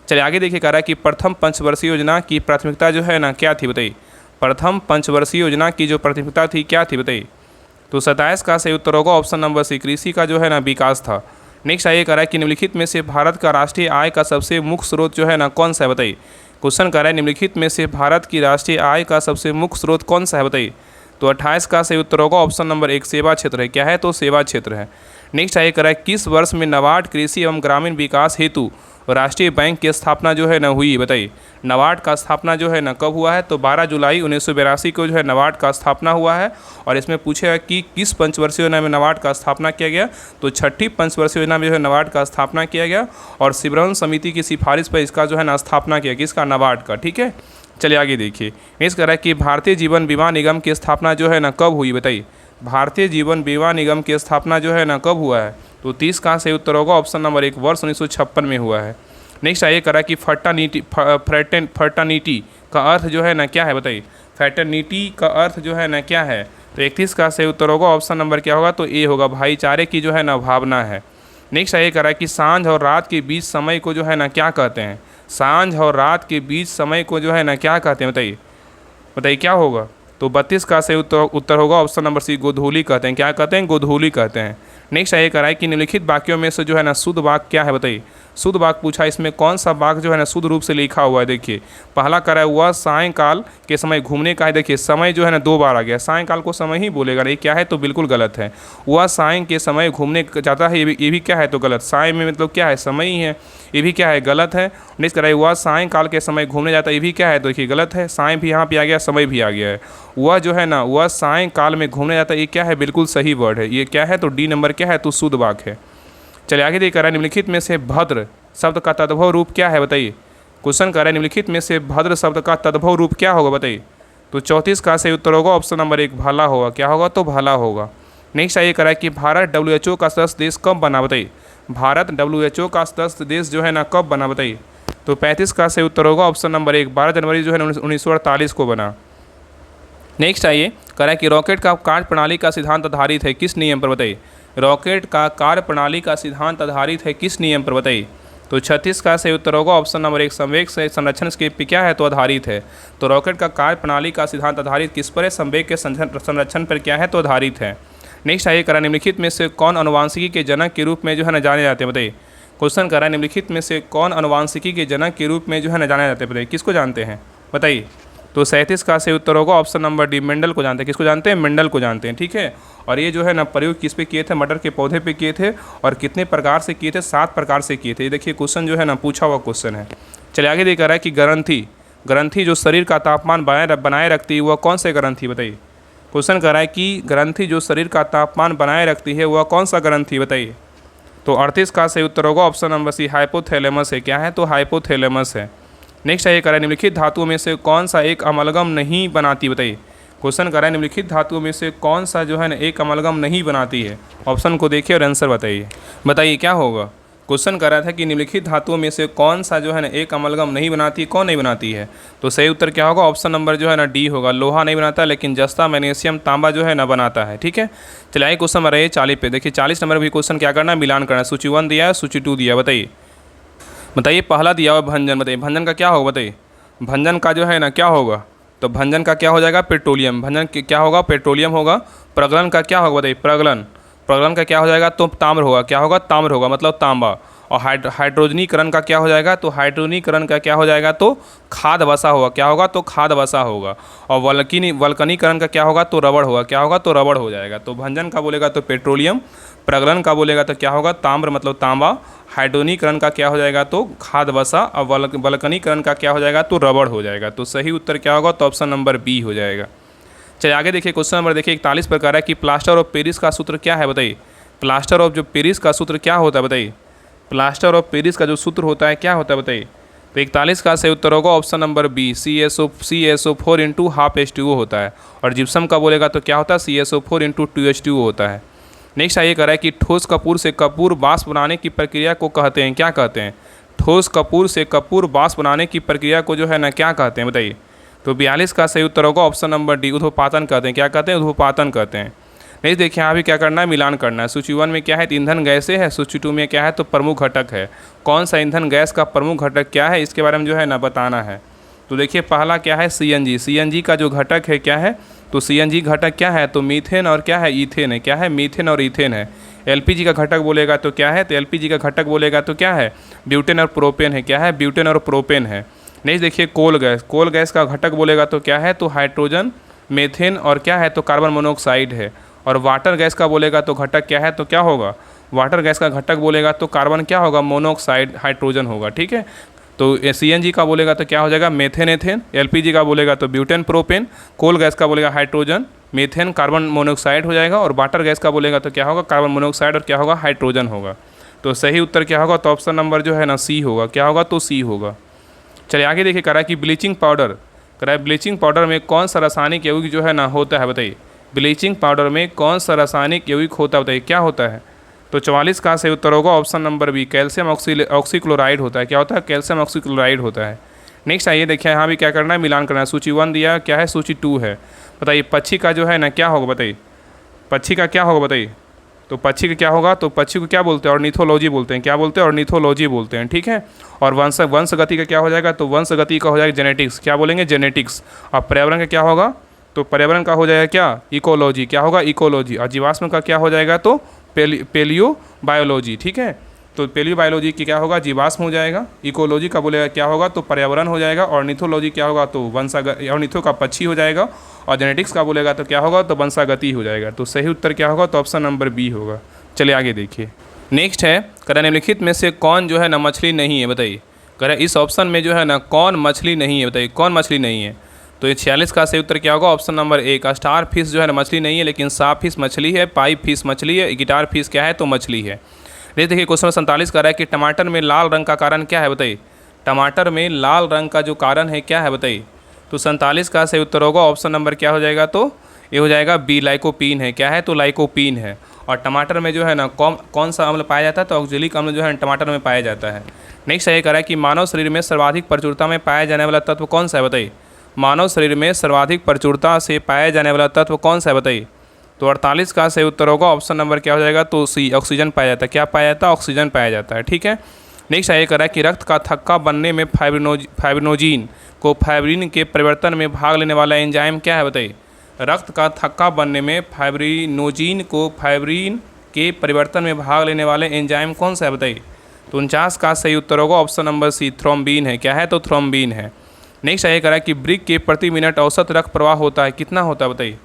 चलिए आगे देखिए, कह रहा है कि प्रथम पंचवर्षीय योजना की प्राथमिकता जो है ना क्या थी, बताइए। प्रथम पंचवर्षीय योजना की जो प्राथमिकता थी क्या थी, बताइए। तो 27 का सही उत्तर होगा ऑप्शन नंबर सी कृषि का जो है ना विकास था। नेक्स्ट आइए कह रहा है कि निम्नलिखित में से भारत का राष्ट्रीय आय का सबसे मुख्य स्रोत जो है ना कौन सा है, बताइए। क्वेश्चन कर रहा है निम्नलिखित में से भारत की राष्ट्रीय आय का सबसे मुख्य स्रोत कौन सा है, बताइए। तो 28 का सही उत्तर होगा ऑप्शन नंबर 1 सेवा क्षेत्र है। क्या है, तो सेवा क्षेत्र है। नेक्स्ट आइए कह रहा है किस वर्ष में नाबार्ड कृषि एवं ग्रामीण विकास हेतु राष्ट्रीय बैंक की स्थापना जो है ना हुई, बताइए। नाबार्ड का स्थापना जो है ना कब हुआ है, तो 12 जुलाई 1982 को जो है नाबार्ड का स्थापना हुआ है। और इसमें पूछेगा कि किस पंचवर्षीय योजना में नाबार्ड का स्थापना किया गया, तो 6ठी पंचवर्षीय योजना में जो है नाबार्ड का स्थापना किया गया। और सिब्रन समिति की सिफारिश पर इसका जो है ना स्थापना किया, किसका, नाबार्ड का, ठीक है। चलिए आगे देखिए, नेक्स्ट कह रहा है कि भारतीय जीवन बीमा निगम की स्थापना जो है ना कब हुई, बताइए। भारतीय जीवन बीमा निगम की स्थापना जो है ना कब हुआ है, तो 30 का सही उत्तर होगा ऑप्शन नंबर 1 वर्ष 1956 में हुआ है। नेक्स्ट आइए कह रहा है कि फर्टर्निटी का अर्थ जो है ना क्या है, बताइए। फर्टर्निटी का अर्थ जो है ना क्या है, तो 31 का सही उत्तर होगा ऑप्शन नंबर क्या होगा, तो ए होगा, भाईचारे की जो है ना भावना है। नेक्स्ट आइए कह रहा है कि सांझ और रात के बीच समय को जो है ना क्या कहते हैं। सांझ और रात के बीच समय को जो है ना क्या कहते हैं, बताइए क्या होगा। तो 32 का सही उत्तर होगा ऑप्शन नंबर सी, गोधूली कहते हैं। क्या कहते हैं, गोधूली कहते हैं। नेक्स्ट आइए कराए कि निम्नलिखित वाक्यों में से जो है ना शुद्ध वाक्य क्या है, बताइए। शुद्ध वाक्य पूछा, इसमें कौन सा वाक्य जो है ना शुद्ध रूप से लिखा हुआ है, देखिए। पहला करा हुआ सायंकाल के समय घूमने का है, देखिए समय जो है ना 2 बार आ गया, सायंकाल को समय ही बोलेगा, नहीं क्या है, तो बिल्कुल गलत है। वह सायं के समय घूमने जाता है, ये भी क्या है, तो गलत। सायं में मतलब क्या है, समय ही है, ये भी क्या है, गलत है। नेक्स्ट कराए हुआ सायंकाल के समय घूमने जाता है, ये भी क्या है, देखिए गलत है। सायं भी यहाँ पे आ गया, समय भी आ गया है। वह जो है ना वह सायंकाल में घूमने जाता है, ये क्या है, बिल्कुल सही वर्ड है, ये क्या है, तो डी नंबर क्या है, तो शुद्ध वाक्य है। चलिए आगे देख रहा है, निम्नलिखित में से भद्र शब्द का तद्भव रूप क्या है, बताइए। क्वेश्चन कर रहा है निम्नलिखित में से भद्र शब्द का तद्भव रूप क्या होगा, बताइए। तो 34 का सही उत्तर होगा ऑप्शन नंबर 1 भाला होगा। क्या होगा, तो भाला होगा। नेक्स्ट आइए करा कि भारत WHO का सदस्य देश कब बना, बताइए। भारत WHO का सदस्य देश जो है ना कब बना, बताइए। तो 35 का सही उत्तर होगा ऑप्शन नंबर 1, 12 जनवरी जो है 1948 को बना। नेक्स्ट आइए करा कि रॉकेट का कार्य प्रणाली का सिद्धांत आधारित है किस नियम पर, बताइए। रॉकेट का कार्य प्रणाली का सिद्धांत आधारित है किस नियम पर, बताइए। तो 36 का सही उत्तर होगा ऑप्शन नंबर 1, संवेग से संरक्षण के पे क्या है, तो आधारित है। तो रॉकेट का कार्य प्रणाली का सिद्धांत आधारित किस पर है, संवेग के संरक्षण पर क्या है, तो आधारित है। नेक्स्ट आइए करा निम्नलिखित में से कौन अनुवांशिकी के जनक के रूप में जो है न जाने जाते हैं, बताइए। क्वेश्चन करा निम्नलिखित में से कौन अनुवांशिकी के जनक के रूप में जो है न जाने जाते हैं, बताइए। किसको जानते हैं, बताइए। तो 37 का सही उत्तर होगा ऑप्शन नंबर डी, मेंडल को जानते हैं। किसको जानते हैं, मेंडल को जानते हैं, ठीक है। और ये जो है ना प्रयोग किस पे किए थे, मटर के पौधे पे किए थे। और कितने प्रकार से किए थे, 7 प्रकार से किए थे। ये देखिए क्वेश्चन जो है ना पूछा हुआ क्वेश्चन है। चलिए आगे देखा रहा है कि ग्रंथि जो शरीर का तापमान बनाए रखती है वह कौन से ग्रंथि, बताइए। क्वेश्चन कर रहा है कि ग्रंथि जो शरीर का तापमान बनाए रखती है वह कौन सा ग्रंथि, बताइए। तो 38 का सही उत्तर होगा ऑप्शन नंबर सी, हाइपोथैलेमस है। क्या है, तो हाइपोथैलेमस है। नेक्स्ट आइए करें निम्नलिखित धातुओं में से कौन सा एक अमलगम नहीं बनाती, बताइए। क्वेश्चन करें निम्नलिखित धातुओं में से कौन सा जो है ना एक अमलगम नहीं बनाती है। ऑप्शन को देखिए और आंसर बताइए। बताइए क्या होगा। क्वेश्चन कर रहा था कि निम्नलिखित धातुओं में से कौन सा जो है ना एक अमलगम नहीं बनाती, कौन नहीं बनाती है। तो सही उत्तर क्या होगा, ऑप्शन नंबर जो है ना डी होगा। लोहा नहीं बनाता, लेकिन जस्ता, मैग्नीशियम, तांबा जो है ना बनाता है, ठीक है। चलिए क्वेश्चन नंबर 40 पे देखिए। 40 नंबर भी क्वेश्चन क्या करना है, मिलान करना है। सूची 1 दिया है, सूची 2 दिया है, बताइए। बताइए पहला दिया हुआ भंजन, बताइए भंजन का क्या होगा, बताइए। भंजन का जो है ना क्या होगा, तो भंजन का क्या हो जाएगा, पेट्रोलियम। भंजन क्या होगा, पेट्रोलियम होगा। प्रगलन का क्या होगा, बताइए। प्रगलन का क्या हो जाएगा, तो ताम्र होगा। क्या होगा, ताम्र होगा, मतलब तांबा। और हाइड्रोजनीकरण का क्या हो जाएगा, तो हाइड्रोजनीकरण का क्या हो जाएगा, तो खाद वसा होगा। क्या होगा, तो खाद वसा होगा। और वल्कनीकरण का क्या होगा, तो रबड़ होगा। क्या होगा, तो रबड़ हो जाएगा। तो भंजन का बोलेगा तो पेट्रोलियम, प्रगलन का बोलेगा तो क्या होगा, ताम्र मतलब तांबा, हाइड्रोजनीकरण का क्या हो जाएगा, तो खाद वसा, और वल्कनीकरण का क्या हो जाएगा, तो रबड़ हो जाएगा। तो सही उत्तर क्या होगा, तो ऑप्शन नंबर बी हो जाएगा। चलिए आगे देखिए क्वेश्चन नंबर देखिए 41 प्रकार है कि प्लास्टर ऑफ पेरिस का सूत्र क्या है, बताइए। प्लास्टर ऑफ जो पेरिस का सूत्र क्या होता है, बताइए। प्लास्टर ऑफ पेरिस का जो सूत्र होता है क्या होता है, बताइए। तो 41 का सही उत्तर होगा option number B, CaSO4 into half H2O होता है। और जिप्सम का बोलेगा तो क्या होता है, CaSO4 इंटू 2H2O होता है। नेक्स्ट आइए करा है कि ठोस कपूर से कपूर बाँस बनाने की प्रक्रिया को कहते हैं, क्या कहते हैं। ठोस कपूर से कपूर बाँस बनाने की प्रक्रिया को जो है ना क्या कहते हैं, बताइए। तो 42 का सही उत्तर होगा ऑप्शन नंबर डी, ऊध्र्वपातन कहते हैं। क्या कहते हैं, ऊध्र्वपातन कहते हैं। नहीं देखिए यहाँ भी क्या करना है, मिलान करना है। सूची 1 में क्या है, ईंधन गैसें है। सूची 2 में क्या है, तो प्रमुख घटक है। कौन सा ईंधन गैस का प्रमुख घटक क्या है, इसके बारे में जो है ना बताना है। तो देखिए पहला क्या है, CNG का जो घटक है क्या है, तो CNG घटक क्या है, तो मीथेन और क्या है, ईथेन है। क्या है, मीथेन और ईथेन है। LPG का घटक बोलेगा तो क्या है, तो LPG का घटक बोलेगा तो क्या है, ब्यूटेन और प्रोपेन है। क्या है, ब्यूटेन और प्रोपेन है। नेक्स्ट देखिए कोल गैस का घटक बोलेगा तो क्या है, तो हाइड्रोजन, मेथेन और क्या है, तो कार्बन मोनोऑक्साइड है। और वाटर गैस का बोलेगा तो घटक क्या है, तो क्या होगा, वाटर गैस का घटक बोलेगा तो कार्बन क्या होगा, मोनोऑक्साइड हाइड्रोजन होगा, ठीक है। तो CNG का बोलेगा तो क्या हो जाएगा, मेथेन एथेन। LPG का बोलेगा तो ब्यूटेन प्रोपेन। कोल गैस का बोलेगा हाइड्रोजन, मेथेन, कार्बन मोनोऑक्साइड हो जाएगा। और वाटर गैस का बोलेगा तो क्या होगा, कार्बन मोनोऑक्साइड और क्या होगा, हाइड्रोजन होगा। तो सही उत्तर क्या होगा, तो ऑप्शन नंबर जो है ना सी होगा। क्या होगा, तो सी होगा। चलिए आगे देखिए करा कि ब्लीचिंग पाउडर में कौन सा रासायनिक यौगिक जो है ना होता है, बताइए। ब्लीचिंग पाउडर में कौन सा रासायनिक यौगिक होता है, बताइए। क्या होता है। तो 44 का सही उत्तर होगा option number B, calcium oxychloride होता है। क्या होता है, कैल्शियम ऑक्सीक्लोराइड होता है। नेक्स्ट आइए देखिए यहाँ भी क्या करना है, मिलान करना है। सूची 1 दिया क्या है, सूची 2 है। बताइए पक्षी का जो है ना क्या होगा, बताइए। पक्षी का क्या होगा, बताइए। तो पक्षी का क्या होगा, तो पक्षी को क्या बोलते हैं, ऑर्निथोलॉजी बोलते हैं। क्या बोलते हैं, ऑर्निथोलॉजी बोलते हैं, ठीक है। और वंश गति का क्या हो जाएगा, तो वंश गति का हो जाएगा जेनेटिक्स। क्या बोलेंगे, जेनेटिक्स। और पर्यावरण का क्या होगा, तो पर्यावरण का हो जाएगा क्या, इकोलॉजी। क्या होगा, इकोलॉजी। और जीवाश्म का क्या हो जाएगा, तो पेलियो बायोलॉजी, ठीक है। तो पेलियो बायोलॉजी की क्या होगा, जीवाश्म हो जाएगा। इकोलॉजी का बोलेगा क्या होगा, तो पर्यावरण हो जाएगा। ऑर्निथोलॉजी क्या होगा, तो ऑर्निथो का पक्षी हो जाएगा। और जेनेटिक्स का बोलेगा तो क्या होगा, तो वंशागति हो जाएगा। तो सही उत्तर क्या होगा, तो ऑप्शन नंबर बी होगा। चलिए आगे देखिए। नेक्स्ट है करें निम्नलिखित में से कौन जो है ना मछली नहीं है, बताइए। करें इस ऑप्शन में जो है ना कौन मछली नहीं है, बताइए। कौन मछली नहीं है। तो ये 46 का सही उत्तर क्या होगा, ऑप्शन नंबर 1, स्टार फिश जो है ना मछली नहीं है, लेकिन साफ फिश मछली है, पाइप फिश मछली है, गिटार फिश क्या है, तो मछली है। देखिए क्वेश्चन 47 का रहा है कि टमाटर में लाल रंग का कारण क्या है, बताइए। टमाटर में लाल रंग का जो कारण है क्या है, बताइए। तो 47 का सही उत्तर होगा ऑप्शन नंबर क्या हो जाएगा, तो ये हो जाएगा बी, लाइकोपीन है। क्या है? तो लाइकोपीन है। और टमाटर में जो है ना कौन सा अम्ल पाया जाता है? तो ऑक्जेलिक अम्ल जो है टमाटर में पाया जाता है। नेक्स्ट ये कह रहा है कि मानव शरीर में सर्वाधिक प्रचुरता में पाया जाने वाला तत्व कौन सा है? बताइए। मानव शरीर में सर्वाधिक प्रचुरता से पाया जाने वाला तत्व कौन सा है? बताइए। तो 48 का सही उत्तर होगा ऑप्शन नंबर क्या हो जाएगा? तो सी, ऑक्सीजन पाया जाता है। क्या पाया जाता है? ऑक्सीजन पाया जाता है। ठीक है। नेक्स्ट ये कह रहा है कि रक्त का थक्का बनने में फाइब्रिनोजिन को फाइब्रिन के परिवर्तन में भाग लेने वाला एंजाइम क्या है? बताइए। रक्त का थक्का बनने में फाइब्रिनोजिन को फाइब्रिन के परिवर्तन में भाग लेने वाले एंजाइम कौन सा है? बताइए। तो 49 का सही उत्तर होगा ऑप्शन नंबर सी, थ्रोम्बिन है। क्या है? तो थ्रोम्बिन है। नेक्स्ट ये कह रहा है कि ब्रिक के प्रति मिनट औसत रक्त प्रवाह होता है, कितना होता है? बताइए।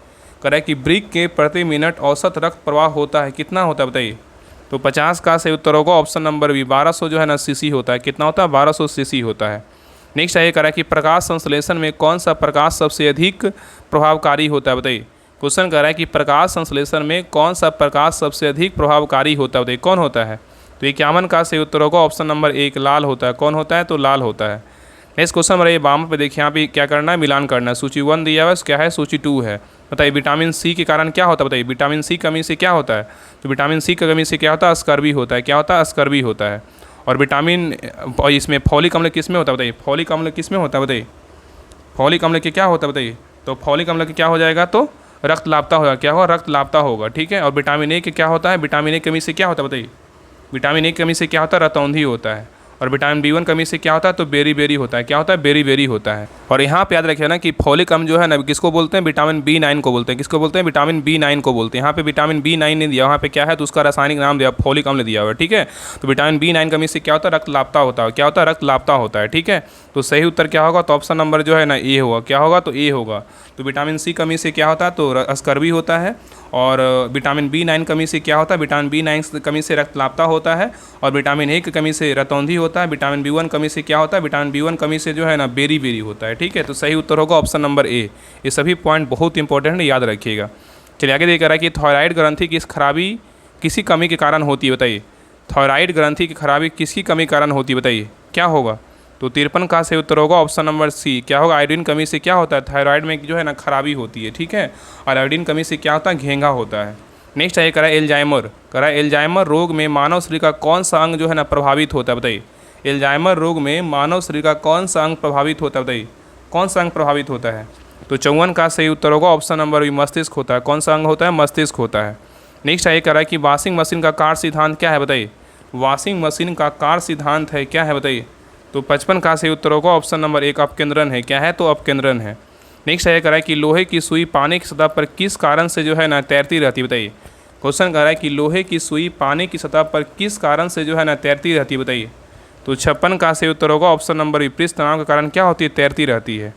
कह रहा है कि ब्रिक के प्रति मिनट औसत रक्त प्रवाह होता है, कितना होता है? बताइए। तो 50 का सही उत्तर होगा ऑप्शन नंबर बी, 1200 जो है ना सीसी होता है। कितना होता है? 1200 सीसी होता है। नेक्स्ट ये कह रहा है कि प्रकाश संश्लेषण में कौन सा प्रकाश सबसे अधिक प्रभावकारी होता है? बताइए। क्वेश्चन कह रहा है कि प्रकाश संश्लेषण में कौन सा प्रकाश सबसे अधिक प्रभावकारी होता है? बताइए कौन होता है? तो 51 का सही उत्तर होगा ऑप्शन नंबर एक, लाल होता है। कौन होता है? तो लाल होता है। नेक्स्ट क्वेश्चन हमारे बाम पे देखिए, यहाँ पे क्या करना है? मिलान करना है। सूची 1 दिया हुआ है, क्या है? सूची 2 है। बताइए विटामिन सी के कारण क्या होता है? बताइए विटामिन सी कमी से क्या होता है? तो विटामिन सी की कमी से क्या होता है? स्कर्वी होता है। क्या होता है? स्कर्वी होता है। और विटामिन इसमें फॉलिक अम्ल किस में होता है? बताइए फॉलिक अम्ल किस में होता है? बताइए फॉलिक अम्ल के क्या होता है? बताइए। तो फॉलिक अम्ल के क्या हो जाएगा? तो रक्त लापता होगा। क्या होगा? रक्त लापता होगा। ठीक है। और विटामिन ए के क्या होता है? विटामिन ए कमी से क्या होता है? बताइए विटामिन ए की कमी से क्या होता है? रतौंधी होता है। और विटामिन B1 कमी से क्या होता है? तो बेरी होता है। क्या होता है? बेरी होता है। और यहाँ पे याद रखिए ना कि फॉलिक अम्ल जो है ना किसको बोलते हैं? विटामिन B9 को बोलते हैं। किसको बोलते हैं? विटामिन B9 को बोलते हैं। यहाँ पे विटामिन B9 नहीं दिया, वहाँ पे क्या है? तो उसका रासायनिक नाम दिया, फॉलिक अम्ल दिया हुआ है। ठीक है। तो विटामिन B9 कमी से क्या होता है? रक्त लापता होता है। क्या होता है? रक्त लापता होता है। ठीक है। तो सही उत्तर क्या होगा? तो ऑप्शन नंबर जो है ना ए होगा। क्या होगा? तो ए होगा। तो विटामिन सी कमी से क्या होता है? तो स्कर्वी होता है। और विटामिन B9 कमी से क्या होता है? विटामिन B9 कमी से रक्त लापता होता है। और विटामिन ए की कमी से रतौंधी होता है। विटामिन B1 कमी से क्या होता है? विटामिन B1 कमी से जो है ना बेरी होता है। ठीक है। तो सही उत्तर होगा ऑप्शन नंबर ए। ये सभी पॉइंट बहुत इंपॉर्टेंट है, याद रखिएगा। चलिए आगे देखा रहा है कि थायराइड ग्रंथि की खराबी किसी कमी के कारण होती है? बताइए थायराइड ग्रंथि की खराबी किसकी कमी के कारण होती है? बताइए क्या होगा? तो 53 का सही उत्तर होगा ऑप्शन नंबर सी। क्या होगा? आयोडीन कमी से क्या होता है? थायराइड में जो है ना खराबी होती है। ठीक है। और आयोडीन कमी से क्या होता है? घेंगा होता है। नेक्स्ट है करा एल्जाइमर। करा एल्जाइमर रोग में मानव शरीर का कौन सा अंग जो है ना प्रभावित होता है? बताइए एल्जाइमर रोग में मानव शरीर का कौन सा अंग प्रभावित होता है? बताइए कौन सा अंग प्रभावित होता है? तो 54 का सही उत्तर होगा ऑप्शन नंबर बी, मस्तिष्क होता है। कौन सा अंग होता है? मस्तिष्क होता है। नेक्स्ट है करा कि वॉशिंग मशीन का कार्य सिद्धांत क्या है? बताइए वॉशिंग मशीन का कार्य सिद्धांत है क्या है? बताइए। तो 55 का सही उत्तर होगा ऑप्शन नंबर एक, अपकेंद्रन है। क्या है? तो अपकेंद्रन है। नेक्स्ट है कह रहा है कि लोहे की सुई पानी की सतह पर किस कारण से जो है ना तैरती रहती है? बताइए क्वेश्चन कह रहा है कि लोहे की सुई पानी की सतह पर किस कारण से जो है ना तैरती रहती है? बताइए। तो 56 का सही उत्तर होगा ऑप्शन नंबर बी, पृष्ठ तनाव के कारण क्या होती है? तैरती रहती है।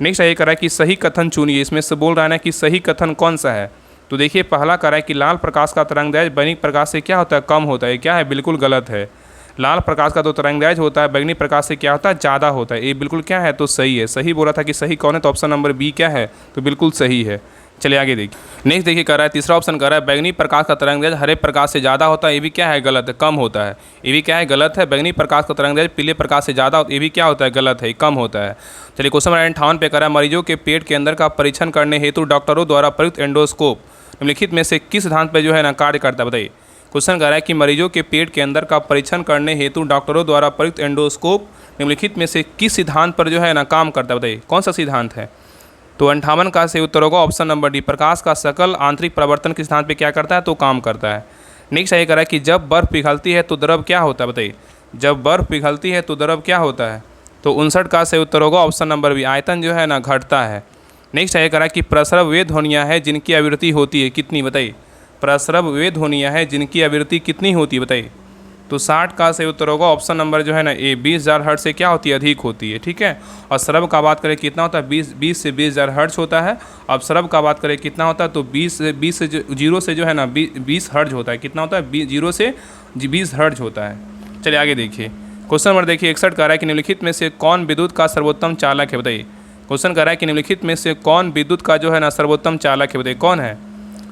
नेक्स्ट ये कह रहा है कि सही कथन चुनिए। इसमें से बोल रहा है ना कि सही कथन कौन सा है? तो देखिए पहला कह रहा है कि लाल प्रकाश का तरंगदैर्घ्य बैगनी प्रकाश से क्या होता है? कम होता है। क्या है? बिल्कुल गलत है। लाल प्रकाश का तो तरंगदैर्घ्य होता है, बैगनी प्रकाश से क्या होता है? ज़्यादा होता है। ये बिल्कुल क्या है? तो सही है। सही बोला था कि सही कौन है? तो ऑप्शन नंबर बी क्या है? तो बिल्कुल सही है। चलिए आगे देखिए। नेक्स्ट देखिए कह रहा है तीसरा ऑप्शन कह रहा है बैगनी प्रकाश का तरंगदैर्घ्य हरे प्रकाश से ज़्यादा होता है। ये भी क्या है? गलत है, कम होता है। ये भी क्या है? गलत है। बैगनी प्रकाश का तरंगदैर्घ्य पीले प्रकाश से ज़्यादा होता है। ये भी क्या होता है? गलत है, कम होता है। चलिए क्वेश्चन नंबर 58 पे कह रहा है मरीजों के पेट के अंदर का परीक्षण करने हेतु डॉक्टरों द्वारा प्रयुक्त एंडोस्कोप निम्नलिखित में से किस सिद्धांत पर जो है ना कार्य करता है? बताइए। क्वेश्चन कह रहा है कि मरीजों के पेट के अंदर का परीक्षण करने हेतु डॉक्टरों द्वारा प्रयुक्त एंडोस्कोप निम्नलिखित में से किस सिद्धांत पर जो है ना काम करता है? बताइए कौन सा सिद्धांत है? तो 58 का सही उत्तर होगा ऑप्शन नंबर डी, प्रकाश का सकल आंतरिक परिवर्तन के सिद्धांत पे क्या करता है? तो काम करता है। नेक्स्ट ये कह रहा है कि जब बर्फ़ पिघलती है तो द्रव क्या होता है? बताइए जब बर्फ़ पिघलती है तो द्रव क्या होता है? तो 59 का सही उत्तर होगा ऑप्शन नंबर बी, आयतन जो है ना घटता है। नेक्स्ट ये कह रहा है कि प्रस्रव वे ध्वनियाँ हैं जिनकी आवृत्ति होती है कितनी? बताइए प्रस्रव वे ध्वनियाँ हैं जिनकी आवृत्ति कितनी होती है? बताइए। तो 60 का सही उत्तर होगा ऑप्शन नंबर जो है ना ए, 20,000 हर्ट्ज से क्या होती है? अधिक होती है। ठीक है। और श्रव का बात करें कितना होता है? 20 से 20,000 हर्ट्ज होता है। अब श्रव का बात करें कितना होता है? तो 20 से जीरो से जो है ना 20 हर्ट्ज होता है। कितना होता है? 0 से 20 हर्ट्ज होता है। चलिए आगे देखिए। क्वेश्चन नंबर देखिए 61 कह रहा है कि निम्नलिखित में से कौन विद्युत का सर्वोत्तम चालक है? बताइए क्वेश्चन कह रहा है कि निम्नलिखित में से कौन विद्युत का जो है ना सर्वोत्तम चालक है? बताइए कौन है?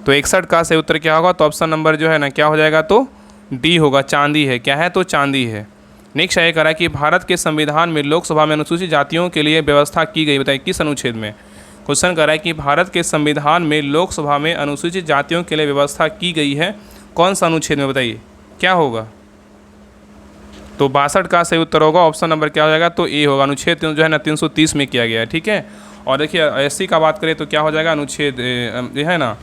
तो 61 का सही उत्तर क्या होगा? तो ऑप्शन नंबर जो है ना क्या हो जाएगा? तो डी होगा, चांदी है। क्या है? तो चांदी है। नेक्स्ट ये कह रहा है कि भारत के संविधान में लोकसभा में अनुसूचित जातियों के लिए व्यवस्था की गई। बताइए किस अनुच्छेद में? क्वेश्चन कर रहा है कि भारत के संविधान में लोकसभा में अनुसूचित जातियों के लिए व्यवस्था की गई है, कौन सा अनुच्छेद में, बताइए क्या होगा। तो 62 का सही उत्तर होगा ऑप्शन नंबर क्या हो जाएगा, तो ए होगा। अनुच्छेद जो है ना 330 में किया गया है, ठीक है। और देखिए एससी का बात करें तो क्या हो जाएगा, अनुच्छेद ये है ना,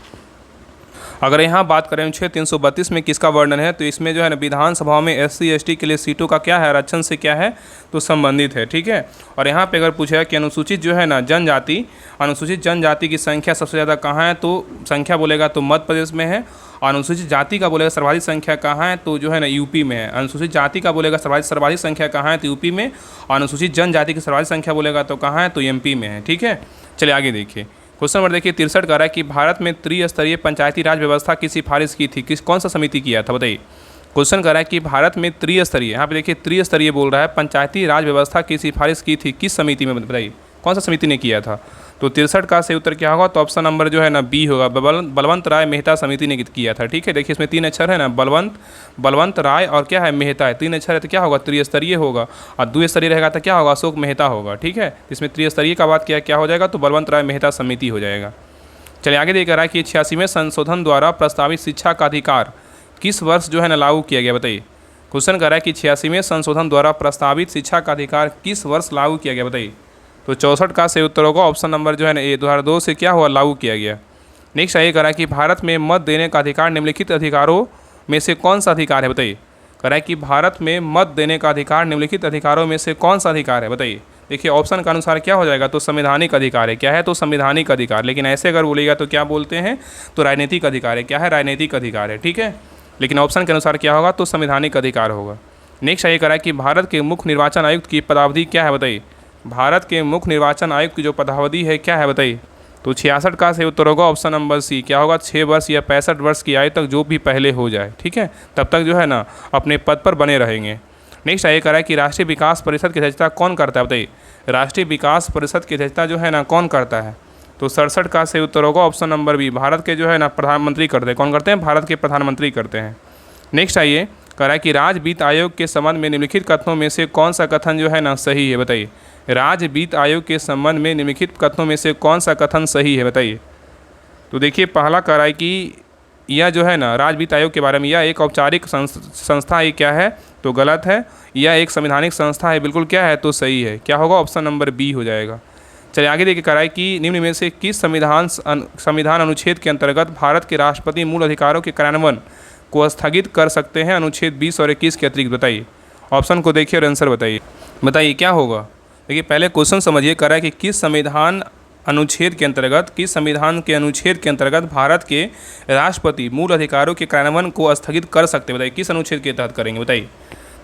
अगर यहाँ बात करें अनुच्छेद 332 में किसका वर्णन है, तो इसमें जो है ना विधानसभा में एससी एसटी के लिए सीटों का क्या है, आरक्षण से क्या है, तो संबंधित है, ठीक है। और यहाँ पे अगर पूछा कि अनुसूचित जो है ना जनजाति, अनुसूचित जनजाति की संख्या सबसे ज़्यादा कहाँ है, तो संख्या बोलेगा तो मध्य प्रदेश में है। अनुसूचित जाति का बोलेगा सर्वाधिक संख्या कहाँ है, तो जो है ना यूपी में है। अनुसूचित जाति का बोलेगा सर्वाधिक संख्या कहाँ है, तो यूपी में। अनुसूचित जनजाति की सर्वाधिक संख्या बोलेगा तो कहाँ है, तो एमपी में है, ठीक है। चलिए आगे देखिए क्वेश्चन नंबर देखिए 63 का रहा है कि भारत में त्रिस्तरीय पंचायती राज व्यवस्था की सिफारिश की थी, कौन सा समिति किया था, बताइए। क्वेश्चन कर रहा है कि भारत में त्रिस्तरीय, यहाँ पे देखिए त्रिस्तरीय बोल रहा है, पंचायती राज व्यवस्था की सिफारिश की थी किस समिति में, बताइए कौन सा समिति ने किया था। तो 63 का सही उत्तर क्या होगा, तो ऑप्शन नंबर जो है ना बी होगा, बलवंत राय मेहता समिति ने किया था, ठीक है। देखिए इसमें 3 अक्षर है ना, बलवंत राय और क्या है, मेहता है, 3 अक्षर है तो क्या होगा, त्रिस्तरीय होगा। और द्विस्तरीय रहेगा तो क्या होगा, अशोक मेहता होगा, ठीक है। इसमें त्रिस्तरीय का बात किया क्या हो जाएगा, तो बलवंत राय मेहता समिति हो जाएगा। चलिए आगे देख रहा है कि 86वें संशोधन द्वारा प्रस्तावित शिक्षा का अधिकार किस वर्ष जो है ना लागू किया गया, बताइए। क्वेश्चन कर रहा है कि 86वें संशोधन द्वारा प्रस्तावित शिक्षा का अधिकार किस वर्ष लागू किया गया, बताइए। तो 64 का सही उत्तर होगा ऑप्शन नंबर जो है ना ए, 2002 से क्या हुआ, लागू किया गया। नेक्स्ट ये करा कि भारत में मत देने का अधिकार निम्नलिखित अधिकारों में से कौन सा अधिकार है, बताइए। करा है कि भारत में मत देने का अधिकार निम्नलिखित अधिकारों में से कौन सा अधिकार है, बताइए। देखिए ऑप्शन के अनुसार क्या हो जाएगा, तो संवैधानिक अधिकार है, क्या है, तो संवैधानिक अधिकार। लेकिन ऐसे अगर बोलेगा तो क्या बोलते हैं, तो राजनीतिक अधिकार है, क्या है, राजनीतिक अधिकार है, ठीक है। लेकिन ऑप्शन के अनुसार क्या होगा, तो संवैधानिक अधिकार होगा। नेक्स्ट ये करा है कि भारत के मुख्य निर्वाचन आयुक्त की पदावधि क्या है, बताइए। भारत के मुख्य निर्वाचन आयुक्त की जो पदावधि है क्या है, बताइए। तो 66 का सही उत्तर होगा ऑप्शन नंबर सी, क्या होगा, 6 वर्ष या 65 वर्ष की आयु तक जो भी पहले हो जाए, ठीक है, तब तक जो है ना अपने पद पर बने रहेंगे। नेक्स्ट ये करा है कि राष्ट्रीय विकास परिषद की अध्यक्षता कौन करता है, बताइए। राष्ट्रीय विकास परिषद की अध्यक्षता जो है ना कौन करता है, तो 67 का सही उत्तर होगा ऑप्शन नंबर बी, भारत के जो है ना प्रधानमंत्री करते हैं, कौन करते हैं, भारत के प्रधानमंत्री करते हैं। नेक्स्ट आइए करा है कि राज्य वित्त आयोग के संबंध में निम्नलिखित कथनों में से कौन सा कथन जो है ना सही है, बताइए। राज्य वित्त आयोग के संबंध में निम्नलिखित कथनों में से कौन सा कथन सही है, बताइए। तो देखिए पहला कह रहा है कि यह जो है ना राज्य वित्त आयोग के बारे में, यह एक औपचारिक संस्था है, क्या है, तो गलत है। यह एक संवैधानिक संस्था है, बिल्कुल क्या है, तो सही है, क्या होगा, ऑप्शन नंबर बी हो जाएगा। चलिए आगे देखिए कह रहा है कि निम्न में से किस संविधान अनुच्छेद के अंतर्गत भारत के राष्ट्रपति मूल अधिकारों के कार्यान्वयन को स्थगित कर सकते हैं, अनुच्छेद 20 और 21 के अतिरिक्त, बताइए। ऑप्शन को देखिए और आंसर बताइए क्या होगा। देखिए पहले क्वेश्चन समझिए, कह रहा है कि किस संविधान अनुच्छेद के अंतर्गत, किस संविधान के अनुच्छेद के अंतर्गत भारत के राष्ट्रपति मूल अधिकारों के कार्यान्वयन को स्थगित कर सकते हैं, बताइए किस अनुच्छेद के तहत करेंगे, बताइए।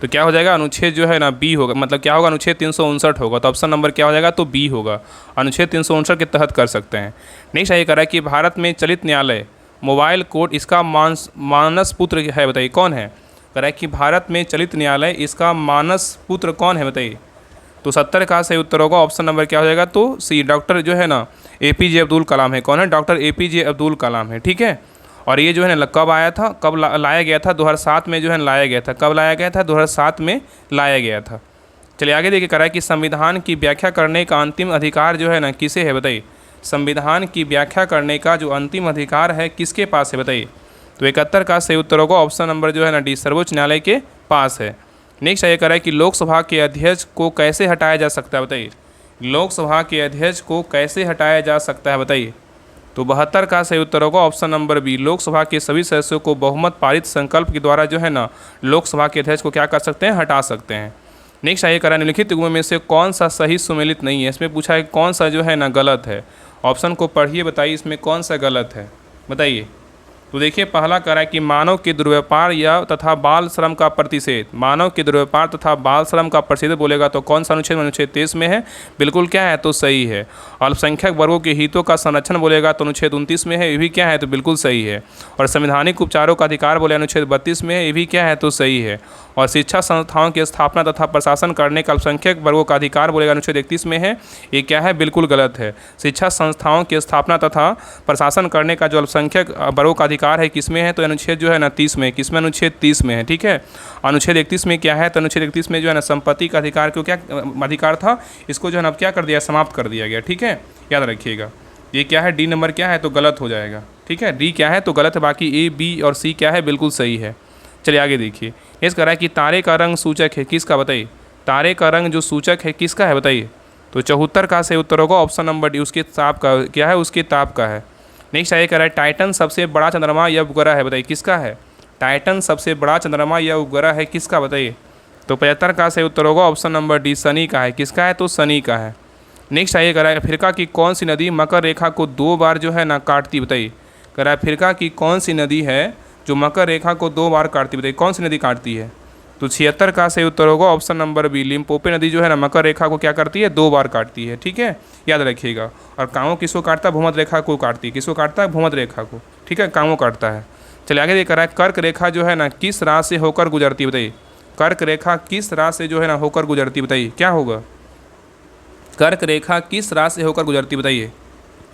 तो क्या हो जाएगा, अनुच्छेद जो है ना बी होगा, मतलब क्या होगा, अनुच्छेद 359 होगा, तो ऑप्शन नंबर क्या हो जाएगा, तो बी होगा, अनुच्छेद 359 के तहत कर सकते हैं। नेक्स्ट ये कह रहा है कि भारत में चलित न्यायालय मोबाइल कोर्ट इसका मानस पुत्र है, बताइए कौन है। कह रहा है कि भारत में चलित न्यायालय इसका मानस पुत्र कौन है, बताइए। तो 70 का सही उत्तर होगा ऑप्शन नंबर क्या हो जाएगा, तो सी, डॉक्टर जो है ना APJ अब्दुल कलाम है, कौन है, डॉक्टर APJ अब्दुल कलाम है, ठीक है। और ये जो है ना कब आया था, कब लाया गया था, 2007 में जो है लाया गया था, कब लाया गया था, 2007 में लाया गया था। चलिए आगे देखिए, कह रहा है कि संविधान की व्याख्या करने का अंतिम अधिकार जो है ना किसे है, बताइए। संविधान की व्याख्या करने का जो अंतिम अधिकार है किसके पास है, बताइए। तो 71 का सही उत्तर होगा ऑप्शन नंबर जो है ना डी, सर्वोच्च न्यायालय के पास है। नेक्स्ट ये कह रहा है कि लोकसभा के अध्यक्ष को कैसे हटाया जा सकता है, बताइए। लोकसभा के अध्यक्ष को कैसे हटाया जा सकता है, बताइए। तो 72 का सही उत्तर होगा ऑप्शन नंबर बी, लोकसभा के सभी सदस्यों को बहुमत पारित संकल्प के द्वारा जो है ना लोकसभा के अध्यक्ष को क्या कर सकते हैं, हटा सकते हैं। नेक्स्ट ये कह रहा है निम्नलिखित युग्म में से कौन सा सही सुमेलित नहीं है, इसमें पूछा है कौन सा जो है ना गलत है। ऑप्शन को पढ़िए, बताइए इसमें कौन सा गलत है, बताइए। तो देखिए पहला कह रहा है कि मानव के दुर्व्यापार या तथा बाल श्रम का प्रतिषेध, मानव के दुर्व्यापार तथा बाल श्रम का प्रतिषेध बोलेगा तो कौन सा अनुच्छेद, अनुच्छेद 23 में है, बिल्कुल क्या है, तो सही है। अल्पसंख्यक वर्गों के हितों का संरक्षण बोलेगा तो अनुच्छेद 29 में है, ये भी क्या है, तो बिल्कुल सही है। और संवैधानिक उपचारों का अधिकार बोले अनुच्छेद 32 में है, ये भी क्या है, तो सही है। और शिक्षा संस्थाओं की स्थापना तथा प्रशासन करने का अल्पसंख्यक वर्गों का अधिकार बोलेगा अनुच्छेद 31 में है, ये क्या है, बिल्कुल गलत है। शिक्षा संस्थाओं की स्थापना तथा प्रशासन करने का जो अल्पसंख्यक वर्गों का अधिकार है किसमें है, तो अनुच्छेद जो है ना 30 में, किसमें, अनुच्छेद 30 में है, ठीक है। अनुच्छेद 31 में क्या है, तो अनुच्छेद 31 में जो है ना संपत्ति का अधिकार, क्यों क्या अधिकार था, इसको जो है ना अब क्या कर दिया, समाप्त कर दिया गया, ठीक है, याद रखिएगा। ये क्या है, डी नंबर क्या है, तो गलत हो जाएगा। ठीक है, डी क्या है तो गलत है, बाकी ए बी और सी क्या है, बिल्कुल सही है। चलिए आगे देखिए। नेक्स्ट कह रहा है कि तारे का रंग सूचक है किसका, बताइए। तारे का रंग जो सूचक है किसका है, बताइए। तो 74 का सही उत्तर होगा ऑप्शन नंबर डी, उसके ताप का क्या है, उसके ताप का है। नेक्स्ट आगे कह रहा है टाइटन सबसे बड़ा चंद्रमा या उपग्रह है, बताइए किसका है। टाइटन सबसे बड़ा चंद्रमा या उपग्रह है किसका, बताइए। तो 75 का सही उत्तर होगा ऑप्शन नंबर डी, शनि का है। किसका है, तो शनि का है। नेक्स्ट आइए कह रहा है अफ्रीका की कौन सी नदी मकर रेखा को 2 बार जो है ना काटती, बताइए। कह रहा है अफ्रीका की कौन सी नदी है जो मकर रेखा को 2 बार काटती, बताइए कौन सी नदी काटती है। तो 76 का सही उत्तर होगा ऑप्शन नंबर बी, लिम्पोपो नदी जो है ना मकर रेखा को क्या करती है, 2 बार काटती है। ठीक है, याद रखिएगा। और कांगो किसको काटता है, भूमध्य रेखा को काटती है। किसको काटता है, भूमध्य रेखा को। ठीक है, कांगो काटता है। चलिए आगे देख रहा है कर्क रेखा जो है ना किस राशि से होकर गुजरती है, बताइए। कर्क रेखा किस राशि से जो है ना होकर गुजरती, बताइए क्या होगा। कर्क रेखा किस राशि से होकर गुजरती, बताइए।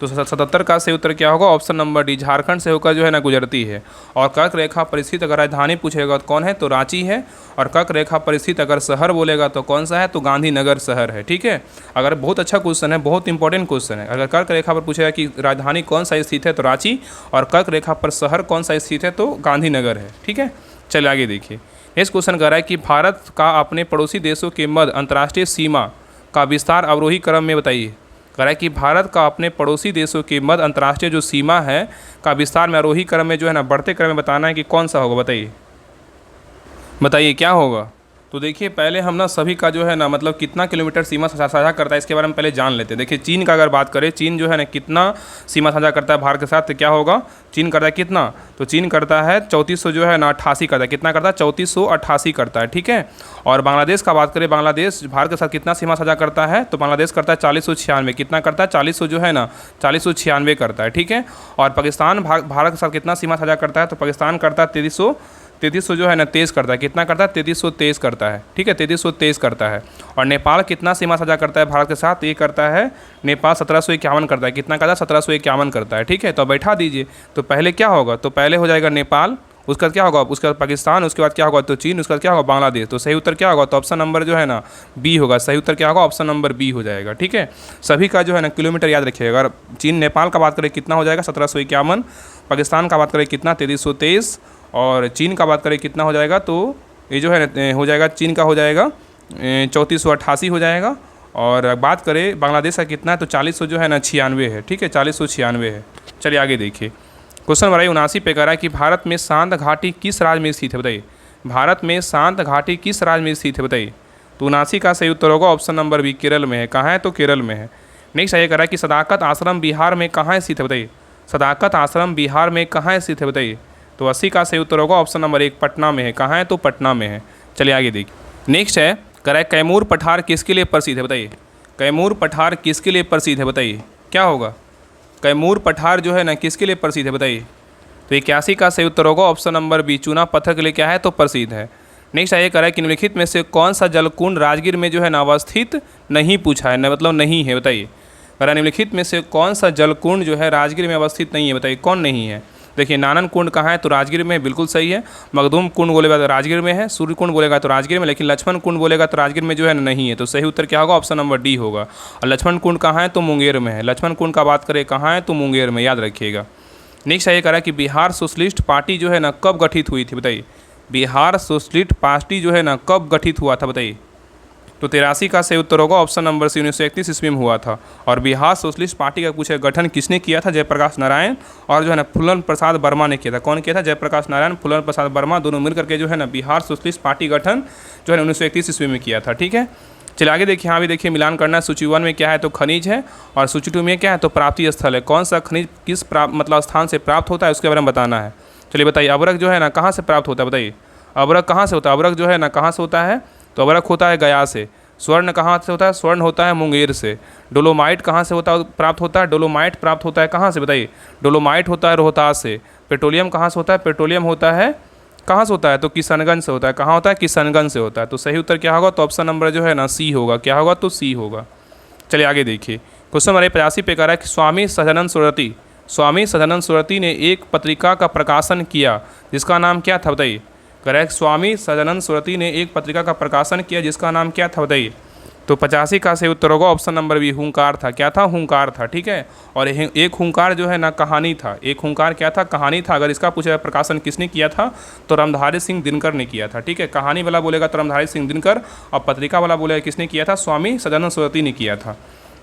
तो 77 का सही उत्तर क्या होगा, ऑप्शन नंबर डी, झारखंड से होकर जो है ना गुजरती है। और कर्क रेखा पर स्थित अगर राजधानी पूछेगा तो कौन है, तो रांची है। और कर्क रेखा पर स्थित अगर शहर बोलेगा तो कौन सा है, तो गांधीनगर शहर है। ठीक है, अगर बहुत अच्छा क्वेश्चन है, बहुत इंपॉर्टेंट क्वेश्चन है। अगर कर्क रेखा पर पूछेगा कि राजधानी कौन सा स्थित है, तो रांची। और कर्क रेखा पर शहर कौन सा स्थित है, तो गांधीनगर है। ठीक है, चलिए आगे देखिए। नेक्स्ट क्वेश्चन कह रहा है कि भारत का अपने पड़ोसी देशों के मध्य अंतर्राष्ट्रीय सीमा का विस्तार अवरोही क्रम में, बताइए। कह रहा है कि भारत का अपने पड़ोसी देशों के मध्य अंतर्राष्ट्रीय जो सीमा है का विस्तार में अवरोही क्रम में जो है ना बढ़ते क्रम में बताना है कि कौन सा होगा, बताइए। बताइए क्या होगा। तो देखिए पहले हम ना सभी का जो है ना मतलब कितना किलोमीटर सीमा साझा करता है इसके बारे में पहले जान लेते हैं। देखिए चीन का अगर बात करें, चीन जो है ना कितना सीमा साझा करता है भारत के साथ, तो क्या होगा, चीन करता है कितना, तो चीन करता है 3400 जो है ना 88 करता है। कितना करता है, 3488 करता है। ठीक है, और बांग्लादेश का बात करें, बांग्लादेश भारत के साथ कितना सीमा साझा करता है, तो बांग्लादेश करता है 4096। कितना करता है, 4000 जो है ना 4096 करता है। ठीक है, और पाकिस्तान भारत के साथ कितना सीमा साझा करता है, तो पाकिस्तान करता है 3300 जो है ना 23 करता है। कितना करता है, 3323 करता है। ठीक है, 3323 करता है। और नेपाल कितना सीमा साझा करता है भारत के साथ, ये करता है नेपाल 1751 करता है। कितना करता है, 1751 करता है। ठीक है, तो बैठा दीजिए। तो पहले क्या होगा, तो पहले हो जाएगा नेपाल, उसका क्या होगा, उसके बाद पाकिस्तान, उसके बाद क्या होगा, तो चीन, उसके बाद क्या होगा, बांग्लादेश। तो सही उत्तर क्या होगा, तो ऑप्शन नंबर जो है ना बी होगा। सही उत्तर क्या होगा, ऑप्शन नंबर बी हो जाएगा। ठीक है, सभी का जो है ना किलोमीटर याद रखिएगा। अगर चीन नेपाल का बात करें कितना हो जाएगा, 1751। पाकिस्तान का बात करें कितना, 3323। और चीन का बात करें कितना हो जाएगा, तो ये जो है हो जाएगा, चीन का हो जाएगा 3488 हो जाएगा। और बात करें बांग्लादेश का कितना है, तो 4000 जो है ना 96 है। ठीक है, 4096 है। चलिए आगे देखिए। क्वेश्चन नंबर 79 पे कह रहा है कि भारत में शांत घाटी किस राज्य में स्थित है, बताइए। भारत में शांत घाटी किस राज्य में स्थित है, बताइए। तो 79 का सही उत्तर होगा ऑप्शन नंबर बी, केरल में है। कहाँ है, तो केरल में है। नेक्स्ट ये कह रहा है कि सदाकत आश्रम बिहार में कहाँ स्थित है, बताइए। सदाकत आश्रम बिहार में कहाँ स्थित है, बताइए। तो 80 का सही उत्तर होगा ऑप्शन नंबर 1, पटना में है। कहाँ है, तो पटना में है। चलिए आगे देखिए। नेक्स्ट है कह रहा है कैमूर पठार किसके लिए प्रसिद्ध है, बताइए। कैमूर पठार किसके लिए प्रसिद्ध है, बताइए क्या होगा। कैमूर पठार जो है ना किसके लिए प्रसिद्ध है, बताइए। तो 81 का सही उत्तर होगा ऑप्शन नंबर बी, चूना पत्थर के लिए क्या है, तो प्रसिद्ध है। नेक्स्ट आइए कह रहा है कि निम्नलिखित में से कौन सा जलकुंड राजगीर में जो है ना अवस्थित नहीं पूछा है, न मतलब नहीं है, बताइए। कह रहा है निम्नलिखित में से कौन सा जलकुंड जो है राजगीर में अवस्थित नहीं है, बताइए कौन नहीं है। देखिए नानन कुंड कहाँ है, तो राजगीर में है, बिल्कुल सही है। मखदूम कुंड बोलेगा तो राजगीर में है। सूर्य कुंड बोलेगा तो राजगीर में, लेकिन लक्ष्मण कुंड बोलेगा तो राजगीर में जो है नहीं है। तो सही उत्तर क्या होगा, ऑप्शन नंबर डी होगा। और लक्ष्मण कुंड कहाँ है, तो मुंगेर में है। लक्ष्मण कुंड का बात करें कहाँ है, तो मुंगेर में, याद रखिएगा। नेक्स्ट ये कह रहा है कि बिहार सोशलिस्ट पार्टी जो है ना कब गठित हुई थी, बताइए। बिहार सोशलिस्ट पार्टी जो है ना कब गठित हुआ था, बताइए। तो 83 का सही उत्तर होगा ऑप्शन नंबर सी, 1931 ईस्वी में हुआ था। और बिहार सोशलिस्ट पार्टी का पूछे गठन किसने किया था, जयप्रकाश नारायण और जो है ना फूलन प्रसाद वर्मा ने किया था। कौन किया था, जयप्रकाश नारायण, फूलन प्रसाद वर्मा, दोनों मिलकर के जो है ना बिहार सोशलिस्ट पार्टी गठन जो है 1931 ईस्वी में किया था। ठीक है, चलिए आगे देखिए। यहाँ भी देखिए मिलान करना है। सूची 1 में क्या है, तो खनिज है। और सूची 2 में क्या है, तो प्राप्ति स्थल है। कौन सा खनिज किस मतलब स्थान से प्राप्त होता है उसके बारे में बताना है। चलिए बताइए, अबरक जो है ना कहाँ से प्राप्त होता है, बताइए। अबरक कहाँ से होता है, अबरक जो है ना कहाँ से होता है, तो अबरक होता है गया से। स्वर्ण कहाँ से होता है, स्वर्ण होता है मुंगेर से। डोलोमाइट कहाँ से होता है, प्राप्त होता है, डोलोमाइट प्राप्त होता है कहाँ से, बताइए। डोलोमाइट होता है रोहतास से। पेट्रोलियम कहाँ से होता है, पेट्रोलियम होता है कहाँ से होता है, तो किशनगंज से होता है। कहाँ होता है, किशनगंज से होता है। तो सही उत्तर क्या होगा, तो ऑप्शन नंबर जो है ना सी होगा। क्या होगा, तो सी होगा। चलिए आगे देखिए। क्वेश्चन नंबर 85 पे कह रहा है कि स्वामी सदानंद सुरती ने एक पत्रिका का प्रकाशन किया जिसका नाम क्या था, बताइए। कह रहा है स्वामी सदानंद सुरती ने एक पत्रिका का प्रकाशन किया जिसका नाम क्या था, बताइए। तो 85 का सही उत्तर होगा ऑप्शन नंबर बी, हुंकार था। क्या था? हुंकार था। ठीक है। और एक हुंकार जो है ना कहानी था। एक हुंकार क्या था? कहानी था। अगर इसका पूछा प्रकाशन किसने किया था तो रामधारी सिंह दिनकर ने किया था। ठीक है। कहानी वाला बोलेगा तो रामधारी सिंह दिनकर, और पत्रिका वाला बोलेगा किसने किया था? स्वामी सदानंद सरस्वती ने किया था।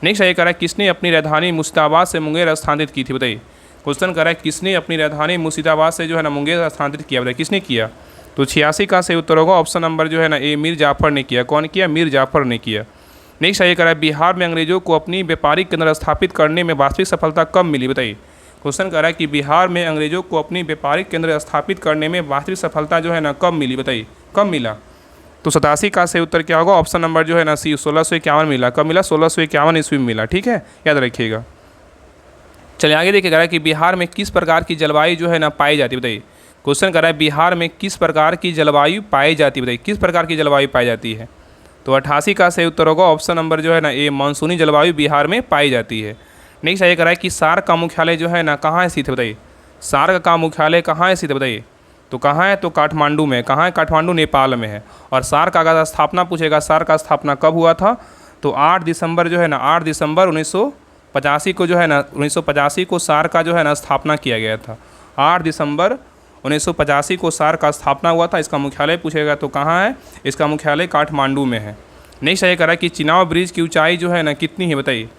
नेक्स्ट ये कह रहा है किसने अपनी राजधानी मुर्शिदाबाद से मुंगेर स्थानांतरित की थी? बताइए। क्वेश्चन कर रहा है किसने अपनी राजधानी मुर्शिदाबाद से जो है ना मुंगेर स्थानांतरित किया? बताइए किसने किया? तो 86 का सही उत्तर होगा ऑप्शन नंबर जो है ना ए, मीर जाफर ने किया। कौन किया? मीर जाफर ने किया। नेक्स्ट ये कह रहा है बिहार में अंग्रेजों को अपनी व्यापारिक केंद्र स्थापित करने में वास्तविक सफलता कब मिली? बताइए। क्वेश्चन कर रहा है कि बिहार में अंग्रेजों को अपनी व्यापारिक केंद्र स्थापित करने में वास्तविक सफलता जो है ना कब मिली? बताइए कब मिला? तो 87 का सही उत्तर क्या होगा? ऑप्शन नंबर जो है ना सी, 1651 मिला। कब मिला? 1651 ईस्वी में मिला। ठीक है, याद रखिएगा। चलिए आगे देखिएगा कि बिहार में किस प्रकार की जलवायु जो है ना पाई जाती है? बताइए। क्वेश्चन कर रहा है बिहार में किस प्रकार की जलवायु पाई जाती है? बताइए किस प्रकार की जलवायु पाई जाती है? तो 88 का सही उत्तर होगा ऑप्शन नंबर जो है ना ए, मानसूनी जलवायु बिहार में पाई जाती है। नेक्स्ट ये कह रहा है कि सार्क का मुख्यालय जो है ना कहाँ स्थित है? बताइए। सार्क का मुख्यालय कहाँ स्थित है? बताइए। तो कहाँ है? तो काठमांडू में। कहाँ है? काठमांडू, नेपाल में है। और सार्क का अगर स्थापना पूछेगा, सार्क का स्थापना कब हुआ था? तो 8 दिसंबर जो है ना 8 दिसंबर 1985 को जो है ना 1985 को सार्क का जो है ना स्थापना किया गया था। 8 दिसंबर 1985 को सार्क का स्थापना हुआ था। इसका मुख्यालय पूछेगा तो कहाँ है? इसका मुख्यालय काठमांडू में है। नेक्स्ट ये कह रहा है कि चिनाब ब्रिज की ऊंचाई जो है ना कितनी है? बताइए।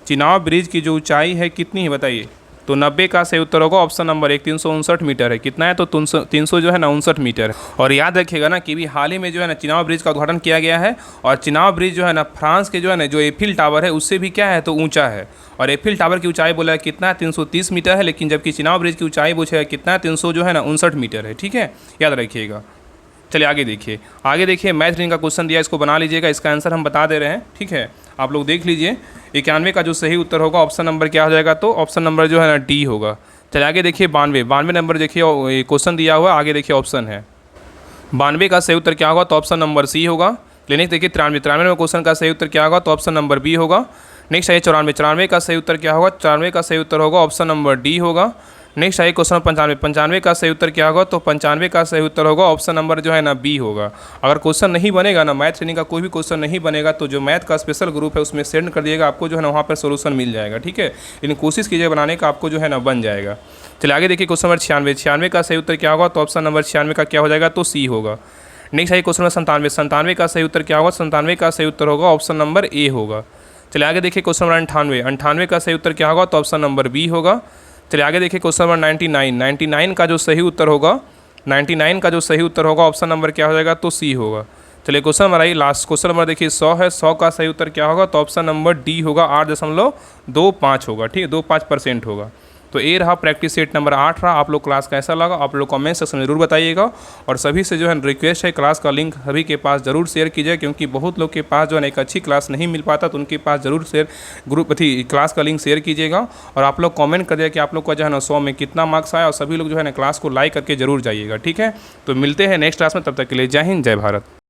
चिनाब ब्रिज की जो ऊंचाई है कितनी है? बताइए। तो 90 का सही उत्तर होगा ऑप्शन नंबर 1, 359 मीटर है। कितना है? तो 300 जो है ना 59 मीटर। और याद रखिएगा ना कि भी हाल ही में जो है ना चिनाब ब्रिज का उद्घाटन किया गया है। और चिनाब ब्रिज जो है ना फ्रांस के जो है ना जो एफिल टावर है उससे भी क्या है? तो ऊंचा है। और एफिल टावर की ऊंचाई बोला है कितना है? 330 मीटर है। लेकिन जबकि चिनाब ब्रिज की ऊंचाई पूछा है कितना है? 300 जो है ना 59 मीटर है। ठीक है, याद रखिएगा। चलिए आगे देखिए। आगे देखिए मैथ रीडिंग का क्वेश्चन दिया, इसको बना लीजिएगा। इसका आंसर हम बता दे रहे हैं। ठीक है, आप लोग देख लीजिए। 91 का जो सही उत्तर होगा ऑप्शन नंबर क्या हो जाएगा? तो ऑप्शन नंबर जो है ना डी होगा। चलिए आगे देखिए 92 नंबर देखिए क्वेश्चन दिया हुआ है। आगे देखिए ऑप्शन है 92 का सही उत्तर क्या होगा? तो ऑप्शन नंबर सी होगा। लेकिन देखिए 93 में क्वेश्चन का सही उत्तर क्या होगा? तो ऑप्शन नंबर बी होगा। नेक्स्ट है 94 का सही उत्तर क्या होगा? 94 का सही उत्तर होगा ऑप्शन नंबर डी होगा। नेक्स्ट है क्वेश्चन 95 का सही उत्तर क्या होगा? तो 95 का सही उत्तर होगा ऑप्शन नंबर जो है ना बी होगा। अगर क्वेश्चन नहीं बनेगा ना, मैथ ट्रेनिंग का कोई भी क्वेश्चन नहीं बनेगा तो जो मैथ का स्पेशल ग्रुप है उसमें सेंड कर दिएगा, आपको जो है ना वहाँ पर सोल्यूशन मिल जाएगा। ठीक है, लेकिन कोशिश कीजिए बनाने का, आपको जो है ना बन जाएगा। चलिए आगे देखिए क्वेश्चन नंबर 96 का सही उत्तर क्या होगा? तो ऑप्शन नंबर 96 का क्या हो जाएगा? तो सी होगा। नेक्स्ट है क्वेश्चन नंबर 97 का सही उत्तर क्या होगा? 97 का सही उत्तर होगा ऑप्शन नंबर ए होगा। चलिए आगे देखिए क्वेश्चन नंबर 98 का सही उत्तर क्या होगा? तो ऑप्शन नंबर बी होगा। चलिए आगे देखिए क्वेश्चन नंबर 99 का जो सही उत्तर होगा 99 का जो सही उत्तर होगा ऑप्शन नंबर क्या हो जाएगा? तो सी होगा। चलिए क्वेश्चन नंबर आई लास्ट क्वेश्चन नंबर देखिए 100 है। 100 का सही उत्तर क्या होगा? तो ऑप्शन नंबर डी होगा, 8.25 होगा। ठीक है, 25% होगा। तो ये रहा प्रैक्टिस सेट नंबर 8 रहा। आप लोग क्लास कैसा लगा आप लोग कमेंट सेक्शन में जरूर बताइएगा। और सभी से जो है रिक्वेस्ट है क्लास का लिंक सभी के पास जरूर शेयर कीजिए, क्योंकि बहुत लोग के पास जो है एक अच्छी क्लास नहीं मिल पाता, तो उनके पास जरूर शेयर क्लास का लिंक शेयर कीजिएगा। और आप लोग कमेंट करिए कि आप लोग का जो है ना 100 में कितना मार्क्स आया, और सभी लोग जो है ना क्लास को लाइक करके जरूर जाइएगा। ठीक है, तो मिलते हैं नेक्स्ट क्लास में, तब तक के लिए जय हिंद, जय भारत।